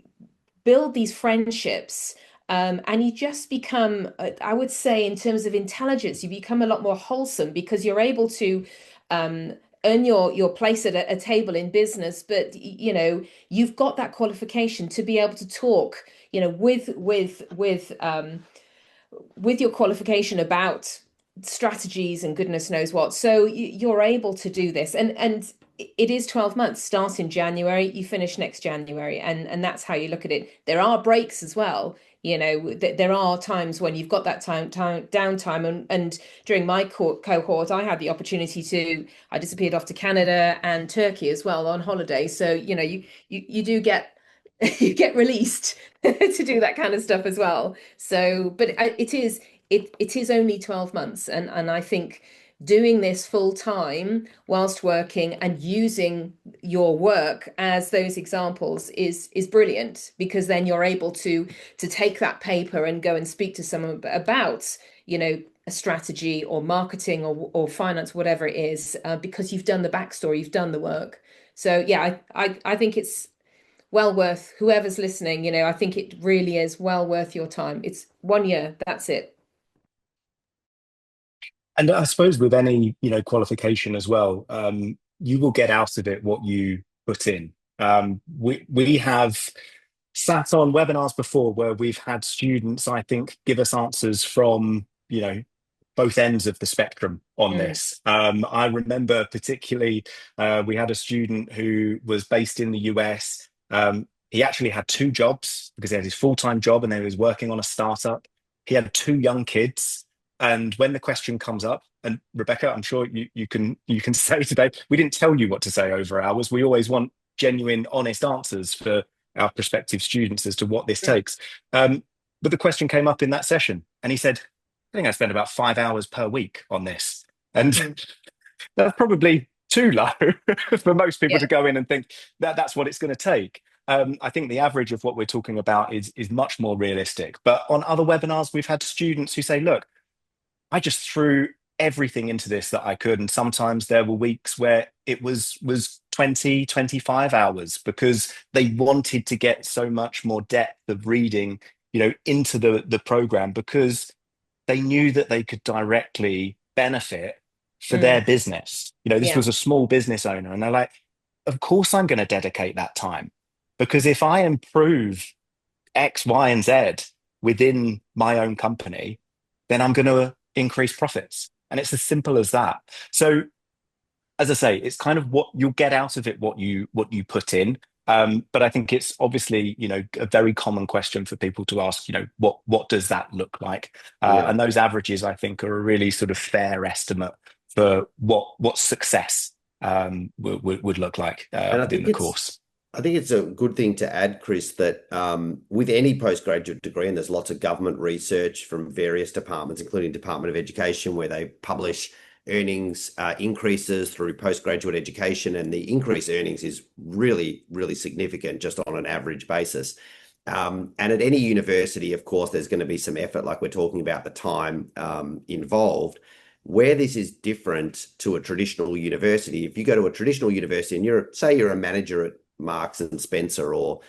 build these friendships, and you just become, I would say, in terms of intelligence, you become a lot more wholesome, because you're able to um, earn your place at a table in business. But you've got that qualification to be able to talk, with your qualification about strategies and goodness knows what. So you're able to do this, and it is 12 months. Start in January, you finish next January, and that's how you look at it. There are breaks as well. There are times when you've got that time downtime, and during my cohort, I had the opportunity to. I disappeared off to Canada and Turkey as well on holiday. So you do get you get released to do that kind of stuff as well. So, but it is only 12 months, and I think doing this full time whilst working and using your work as those examples is brilliant, because then you're able to take that paper and go and speak to someone about, a strategy or marketing or finance, whatever it is, because you've done the backstory, you've done the work. So yeah, I think it's well worth, whoever's listening, I think it really is well worth your time. It's 1 year, that's it. And I suppose with any, qualification as well, you will get out of it what you put in. We have sat on webinars before where we've had students, I think, give us answers from, both ends of the spectrum on Mm, this. I remember particularly, we had a student who was based in the US. He actually had two jobs because he had his full-time job and then he was working on a startup. He had two young kids. And when the question comes up, and Rebecca, I'm sure you can say today, we didn't tell you what to say over hours. We always want genuine, honest answers for our prospective students as to what this mm, takes. But the question came up in that session, and he said, I think I spend about 5 hours per week on this. And mm. that's probably too low for most people Yeah. to go in and think that that's what it's going to take. I think the average of what we're talking about is much more realistic. But on other webinars, we've had students who say, look, I just threw everything into this that I could. And sometimes there were weeks where it was 20, 25 hours because they wanted to get so much more depth of reading, into the program because they knew that they could directly benefit for their Mm, business. This yeah. was a small business owner, and they're like, of course I'm going to dedicate that time because if I improve X, Y, and Z within my own company, then I'm going to increase profits. And it's as simple as that. So, as I say, it's kind of what you'll get out of it, what you put in. But I think it's obviously, a very common question for people to ask, what does that look like? Yeah. And those averages, I think, are a really sort of fair estimate for what success would look like And within the course. I think it's a good thing to add, Chris, that with any postgraduate degree, and there's lots of government research from various departments, including Department of Education, where they publish earnings increases through postgraduate education, and the increased earnings is really, really significant just on an average basis. And at any university, of course, there's going to be some effort, like we're talking about the time involved. Where this is different to a traditional university, if you go to a traditional university and you're a manager at Marks and Spencer, or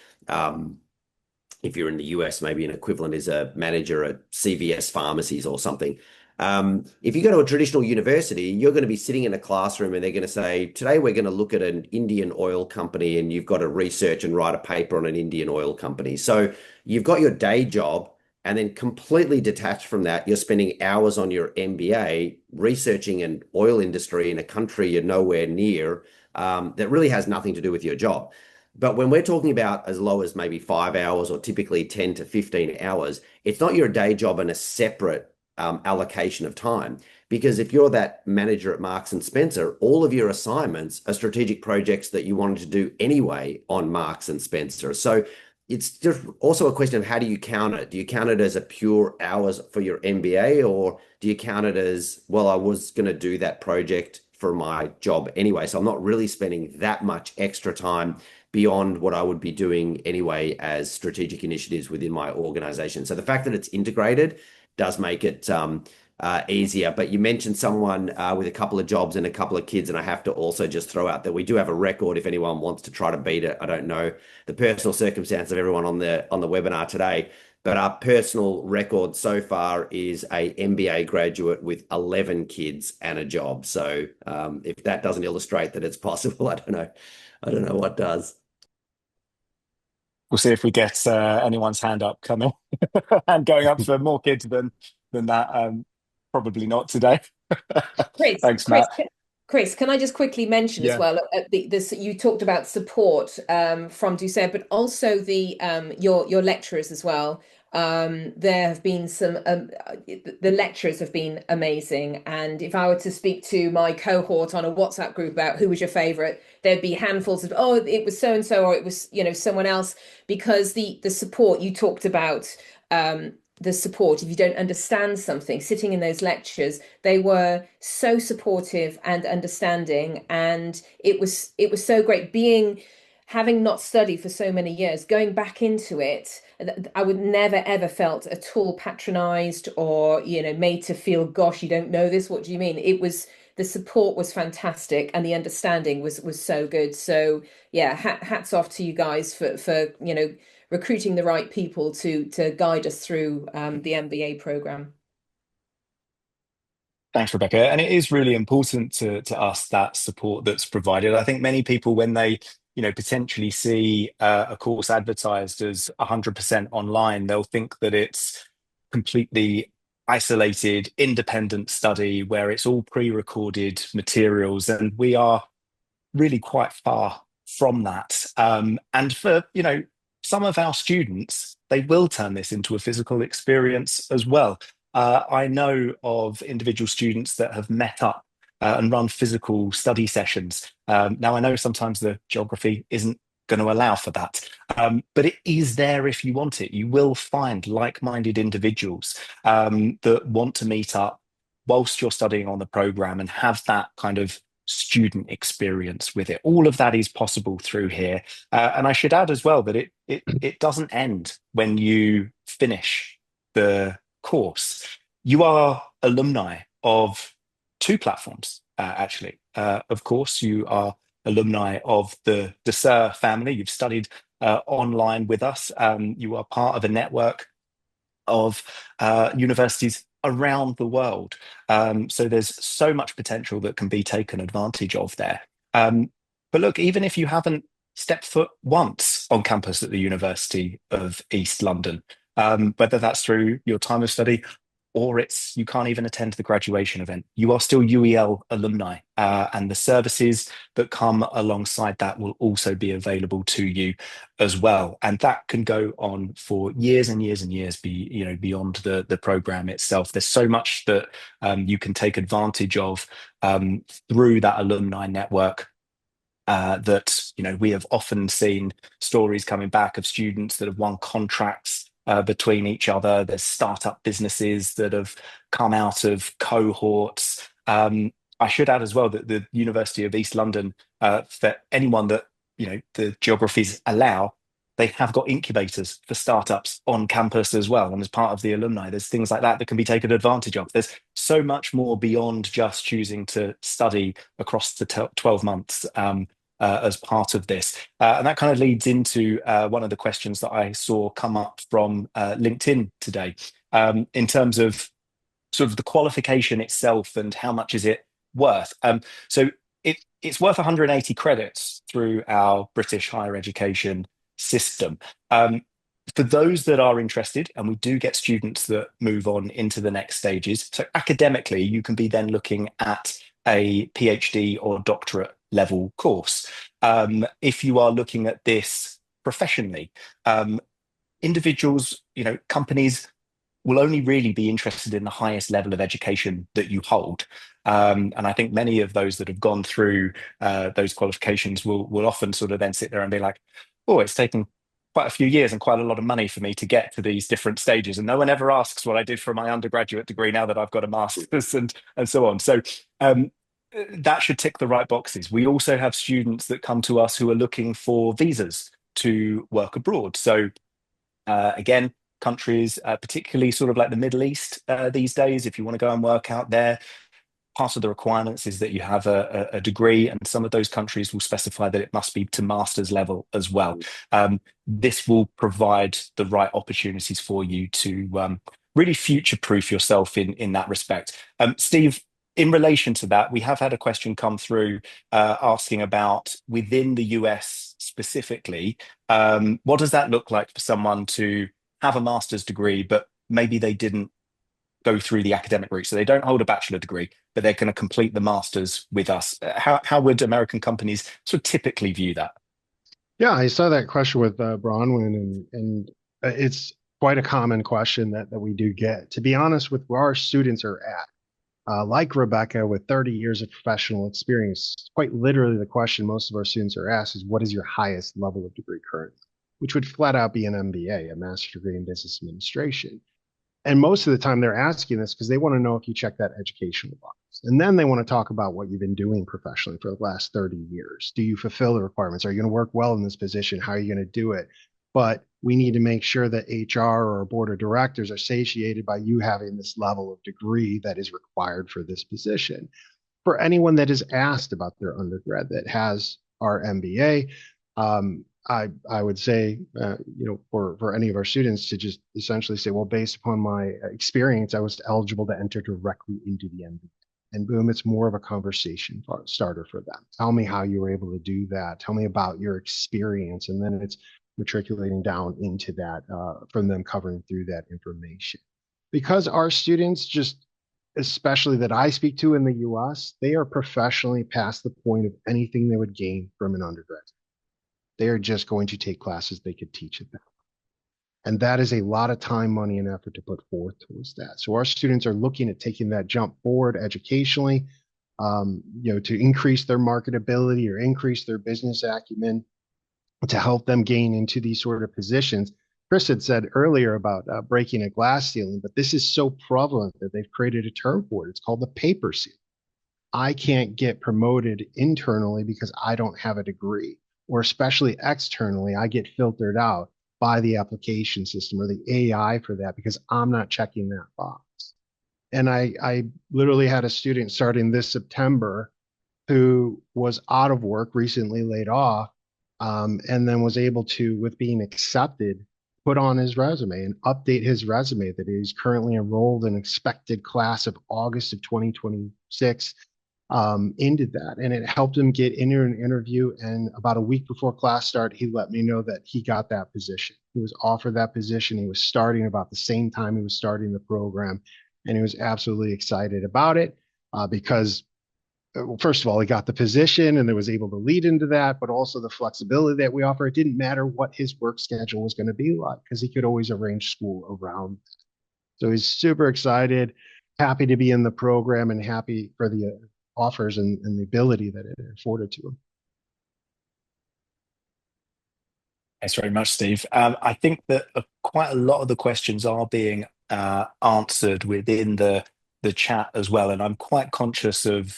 if you're in the US, maybe an equivalent is a manager at CVS pharmacies or something. If you go to a traditional university, you're going to be sitting in a classroom and they're going to say, today we're going to look at an Indian oil company and you've got to research and write a paper on an Indian oil company. So you've got your day job, and then completely detached from that, you're spending hours on your MBA researching an oil industry in a country you're nowhere near, that really has nothing to do with your job. But when we're talking about as low as maybe 5 hours or typically 10 to 15 hours, it's not your day job and a separate allocation of time. Because if you're that manager at Marks and Spencer, all of your assignments are strategic projects that you wanted to do anyway on Marks and Spencer. So it's just also a question of how do you count it? Do you count it as a pure hours for your MBA, or do you count it as, well, I was going to do that project for my job anyway, so I'm not really spending that much extra time beyond what I would be doing anyway as strategic initiatives within my organization. So the fact that it's integrated does make it easier. But you mentioned someone with a couple of jobs and a couple of kids, and I have to also just throw out that we do have a record if anyone wants to try to beat it. I don't know the personal circumstance of everyone on the webinar today, but our personal record so far is a MBA graduate with 11 kids and a job. So if that doesn't illustrate that it's possible, I don't know what does. We'll see if we get anyone's hand up coming and going up for more kids than that. Probably not today. Chris, Thanks, Chris, Matt. Chris, can I just quickly mention as Yeah. well, this you talked about support from Ducere, but also your lecturers as well. There have been the lecturers have been amazing, and if I were to speak to my cohort on a WhatsApp group about who was your favorite, there'd be handfuls of, oh, it was so and so, or it was someone else, because the support you talked about. The support, if you don't understand something, sitting in those lectures, they were so supportive and understanding, and it was so great having not studied for so many years, going back into it. I would never ever felt at all patronized or made to feel, gosh, you don't know this, what do you mean? It was, the support was fantastic and the understanding was so good. So yeah, hats off to you guys for recruiting the right people to guide us through the MBA program. Thanks, Rebecca. And it is really important to us, that support that's provided. I think many people, when they, potentially see a course advertised as 100% online, they'll think that it's completely isolated, independent study where it's all pre-recorded materials, and we are really quite far from that. And for, some of our students, they will turn this into a physical experience as well. I know of individual students that have met up and run physical study sessions. Now, I know sometimes the geography isn't going to allow for that, but it is there if you want it. You will find like-minded individuals that want to meet up whilst you're studying on the program and have that kind of student experience with it. All of that is possible through here. And I should add as well that it doesn't end when you finish the course. You are alumni of two platforms, actually. Of course, you are alumni of the Ducere family. You've studied online with us. You are part of a network of universities around the world. So there's so much potential that can be taken advantage of there. But look, even if you haven't stepped foot once on campus at the University of East London, whether that's through your time of study or it's you can't even attend the graduation event, you are still UEL alumni, and the services that come alongside that will also be available to you as well. And that can go on for years and years and years, beyond the program itself. There's so much that you can take advantage of through that alumni network. That we have often seen stories coming back of students that have won contracts between each other. There's startup businesses that have come out of cohorts. I should add as well that the University of East London, for anyone that the geographies allow, they have got incubators for startups on campus as well. And as part of the alumni, there's things like that can be taken advantage of. There's so much more beyond just choosing to study across the 12 months. As part of this. And that kind of leads into one of the questions that I saw come up from LinkedIn today, in terms of sort of the qualification itself and how much is it worth. So it's worth 180 credits through our British higher education system. For those that are interested, and we do get students that move on into the next stages. So academically, you can be then looking at a PhD or doctorate level course. If you are looking at this professionally, individuals, companies will only really be interested in the highest level of education that you hold. And I think many of those that have gone through those qualifications will often sort of then sit there and be like, oh, it's taken quite a few years and quite a lot of money for me to get to these different stages. And no one ever asks what I did for my undergraduate degree now that I've got a master's and so on. So that should tick the right boxes. We also have students that come to us who are looking for visas to work abroad. So again, countries, particularly sort of like the Middle East these days, if you want to go and work out there, part of the requirements is that you have a degree, and some of those countries will specify that it must be to master's level as well. This will provide the right opportunities for you to really future-proof yourself in that respect. Steve, in relation to that, we have had a question come through asking about within the US specifically, what does that look like for someone to have a master's degree, but maybe they didn't go through the academic route. So they don't hold a bachelor degree, but they're going to complete the master's with us. How would American companies sort of typically view that? Yeah, I saw that question with Bronwyn, and it's quite a common question that we do get. To be honest, with where our students are at, like Rebecca, with 30 years of professional experience, quite literally the question most of our students are asked is, what is your highest level of degree currently? Which would flat out be an MBA, a master's degree in business administration. And most of the time they're asking this because they want to know if you check that educational box. And then they want to talk about what you've been doing professionally for the last 30 years. Do you fulfill the requirements? Are you going to work well in this position? How are you going to do it? But we need to make sure that HR or our board of directors are satiated by you having this level of degree that is required for this position. For anyone that is asked about their undergrad that has our MBA, I would say, for any of our students to just essentially say, well, based upon my experience, I was eligible to enter directly into the MBA. And boom, it's more of a conversation starter for them. Tell me how you were able to do that. Tell me about your experience. And then it's matriculating down into that from them covering through that information. Because our students just, especially that I speak to in the US, they are professionally past the point of anything they would gain from an undergrad. They are just going to take classes they could teach at that. And that is a lot of time, money, and effort to put forth towards that. So our students are looking at taking that jump forward educationally, to increase their marketability or increase their business acumen, to help them gain into these sort of positions. Chris had said earlier about breaking a glass ceiling, but this is so prevalent that they've created a term for it. It's called the paper ceiling. I can't get promoted internally because I don't have a degree, or especially externally, I get filtered out by the application system or the AI for that because I'm not checking that box. And I literally had a student starting this September who was out of work, recently laid off, and then was able to, with being accepted, put on his resume and update his resume that he's currently enrolled in expected class of August of 2026 into that. And it helped him get into an interview. And about a week before class start, he let me know that he got that position. He was offered that position. He was starting about the same time he was starting the program. And he was absolutely excited about it because first of all, he got the position and was able to lead into that, but also the flexibility that we offer. It didn't matter what his work schedule was going to be like because he could always arrange school around. So he's super excited, happy to be in the program and happy for the offers and the ability that it afforded to him. Thanks very much, Steve. I think that quite a lot of the questions are being answered within the chat as well, and I'm quite conscious of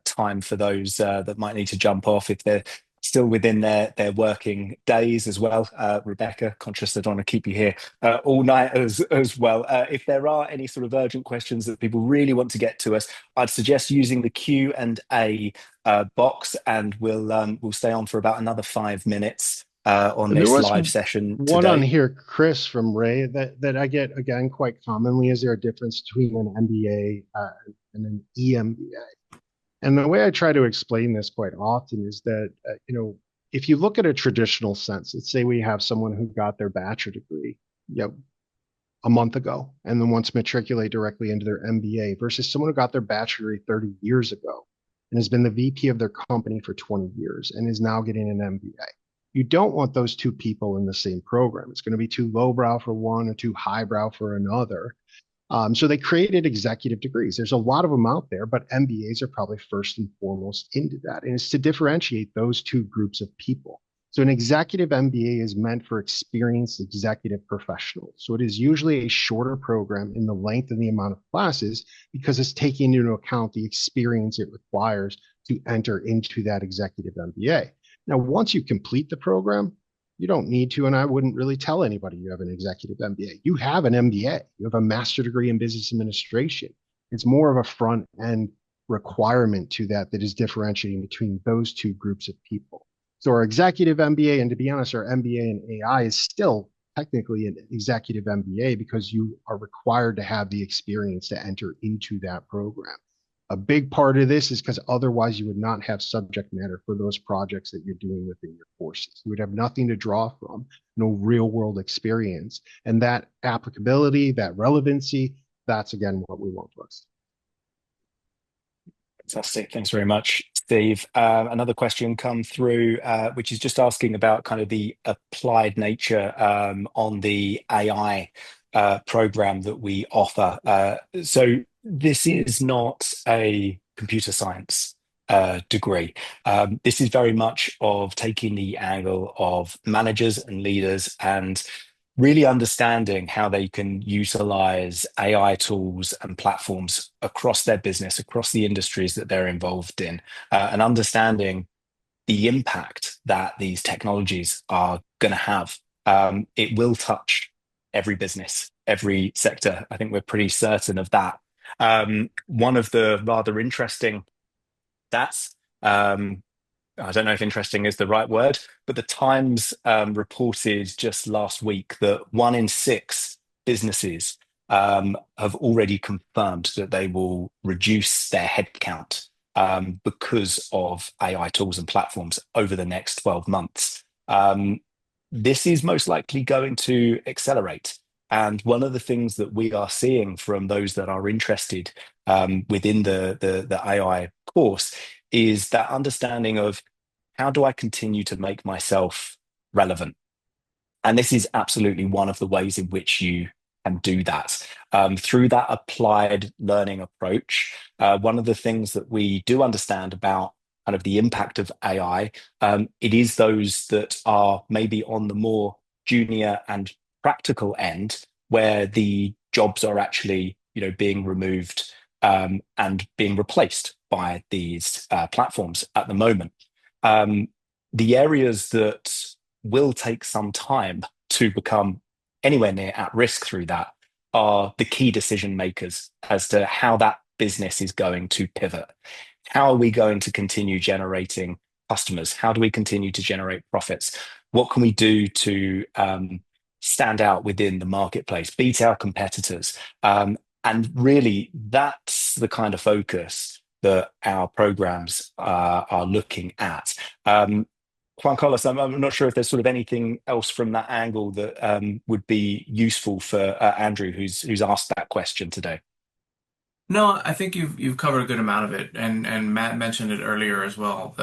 time for those that might need to jump off if they're still within their working days as well. Rebecca, conscious that I want to keep you here all night as well. If there are any sort of urgent questions that people really want to get to us, I'd suggest using the Q&A box, and we'll stay on for about another 5 minutes. on And there this was live session one on today. here, Chris from Ray, that I get again quite commonly. Is there a difference between an MBA and an EMBA? And the way I try to explain this quite often is that, if you look at a traditional sense, let's say we have someone who got their bachelor degree, you know, a month ago and then wants to matriculate directly into their MBA versus someone who got their bachelor degree 30 years ago and has been the VP of their company for 20 years and is now getting an MBA. You don't want those two people in the same program. It's going to be too lowbrow for one or too highbrow for another. So they created executive degrees. There's a lot of them out there, but MBAs are probably first and foremost into that. And it's to differentiate those two groups of people. So an executive MBA is meant for experienced executive professionals. So it is usually a shorter program in the length and the amount of classes because it's taking into account the experience it requires to enter into that executive MBA. Now, once you complete the program, you don't need to, and I wouldn't really tell anybody you have an executive MBA. You have an MBA. You have a master degree in business administration. It's more of a front end requirement to that is differentiating between those two groups of people. So our executive MBA, and to be honest, our MBA in AI is still technically an executive MBA because you are required to have the experience to enter into that program. A big part of this is because otherwise you would not have subject matter for those projects that you're doing within your courses. You would have nothing to draw from, no real world experience. And that applicability, that relevancy, that's again what we want for us. Fantastic. Thanks very much, Steve. Another question come through, which is just asking about kind of the applied nature on the AI program that we offer. So this is not a computer science degree. This is very much of taking the angle of managers and leaders and really understanding how they can utilize AI tools and platforms across their business, across the industries that they're involved in, and understanding the impact that these technologies are going to have. It will touch every business, every sector. I think we're pretty certain of that. One of the rather interesting stats, I don't know if interesting is the right word, but the Times reported just last week that 1 in 6 businesses have already confirmed that they will reduce their headcount because of AI tools and platforms over the next 12 months. This is most likely going to accelerate. And one of the things that we are seeing from those that are interested within the AI course is that understanding of how do I continue to make myself relevant? And this is absolutely one of the ways in which you can do that. Through that applied learning approach, one of the things that we do understand about kind of the impact of AI, it is those that are maybe on the more junior and practical end where the jobs are actually, being removed and being replaced by these platforms at the moment. The areas that will take some time to become anywhere near at risk through that are the key decision makers as to how that business is going to pivot. How are we going to continue generating customers? How do we continue to generate profits? What can we do to stand out within the marketplace, beat our competitors? And really, that's the kind of focus that our programs are looking at. Juan Carlos, I'm not sure if there's sort of anything else from that angle that would be useful for Andrew, who's asked that question today. No, I think you've covered a good amount of it, and Matt mentioned it earlier as well.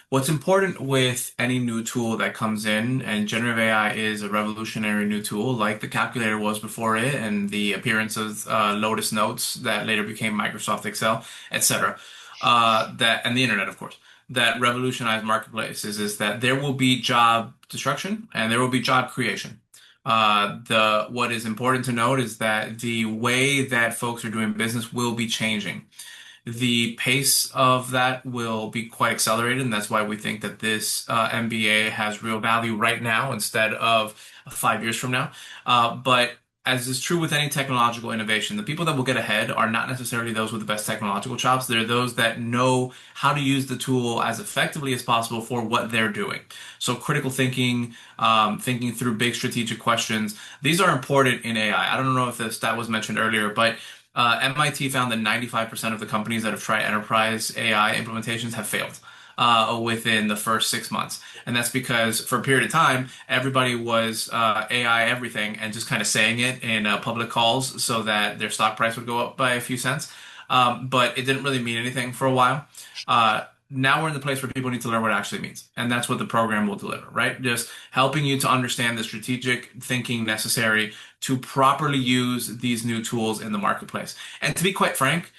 What's important with any new tool that comes in, and generative AI is a revolutionary new tool, like the calculator was before it, and the appearance of Lotus Notes that later became Microsoft Excel, etc. That and the internet, of course, that revolutionized marketplaces is that there will be job destruction and there will be job creation. The what is important to note is that the way that folks are doing business will be changing. The pace of that will be quite accelerated, and that's why we think that this MBA has real value right now instead of 5 years from now. But as is true with any technological innovation, the people that will get ahead are not necessarily those with the best technological chops. They're those that know how to use the tool as effectively as possible for what they're doing. So critical thinking, thinking through big strategic questions, these are important in AI. I don't know if the stat was mentioned earlier, but MIT found that 95% of the companies that have tried enterprise AI implementations have failed within the first 6 months. And that's because for a period of time, everybody was AI everything and just kind of saying it in public calls so that their stock price would go up by a few cents. But it didn't really mean anything for a while. Now we're in the place where people need to learn what it actually means. And that's what the program will deliver, right? Just helping you to understand the strategic thinking necessary to properly use these new tools in the marketplace. And to be quite frank,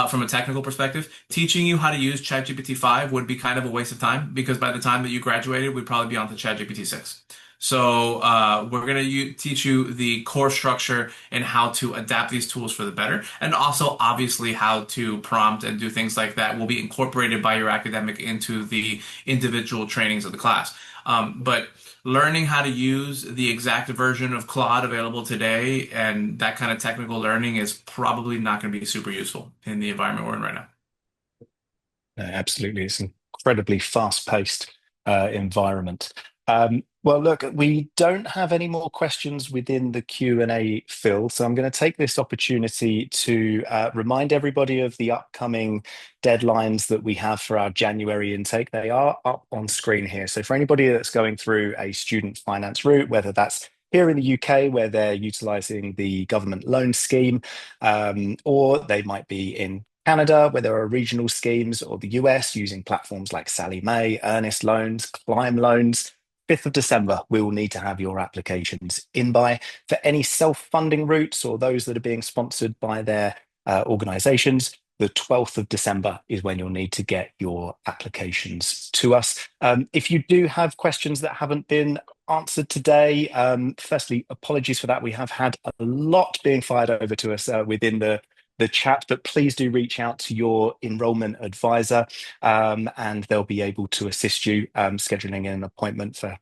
from a technical perspective, teaching you how to use ChatGPT 5 would be kind of a waste of time because by the time that you graduated, we'd probably be on to ChatGPT 6. So we're going to teach you the core structure and how to adapt these tools for the better. And also, obviously, how to prompt and do things like that will be incorporated by your academic into the individual trainings of the class. But learning how to use the exact version of Claude available today and that kind of technical learning is probably not going to be super useful in the environment we're in right now. No, absolutely. It's an incredibly fast-paced environment. Well, look, we don't have any more questions within the Q&A, Phil, so I'm going to take this opportunity to remind everybody of the upcoming deadlines that we have for our January intake. They are up on screen here. So for anybody that's going through a student finance route, whether that's here in the UK, where they're utilising the government loan scheme, or they might be in Canada, where there are regional schemes, or the US using platforms like Sally Mae, Earnest Loans, Climb Loans. 5th of December, we will need to have your applications in by. For any self-funding routes or those that are being sponsored by their organisations, the 12th of December is when you'll need to get your applications to us. If you do have questions that haven't been answered today, firstly, apologies for that. We have had a lot being fired over to us within the chat, but please do reach out to your enrollment advisor and they'll be able to assist you scheduling an appointment for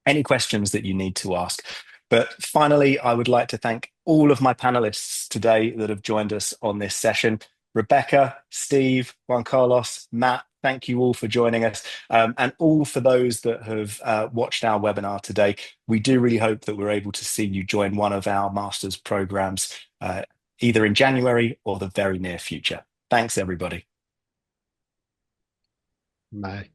any questions that you need to ask. But finally, I would like to thank all of my panelists today that have joined us on this session. Rebecca, Steve, Juan Carlos, Matt, thank you all for joining us. And all for those that have watched our webinar today. We do really hope that we're able to see you join one of our master's programs either in January or the very near future. Thanks, everybody. Bye.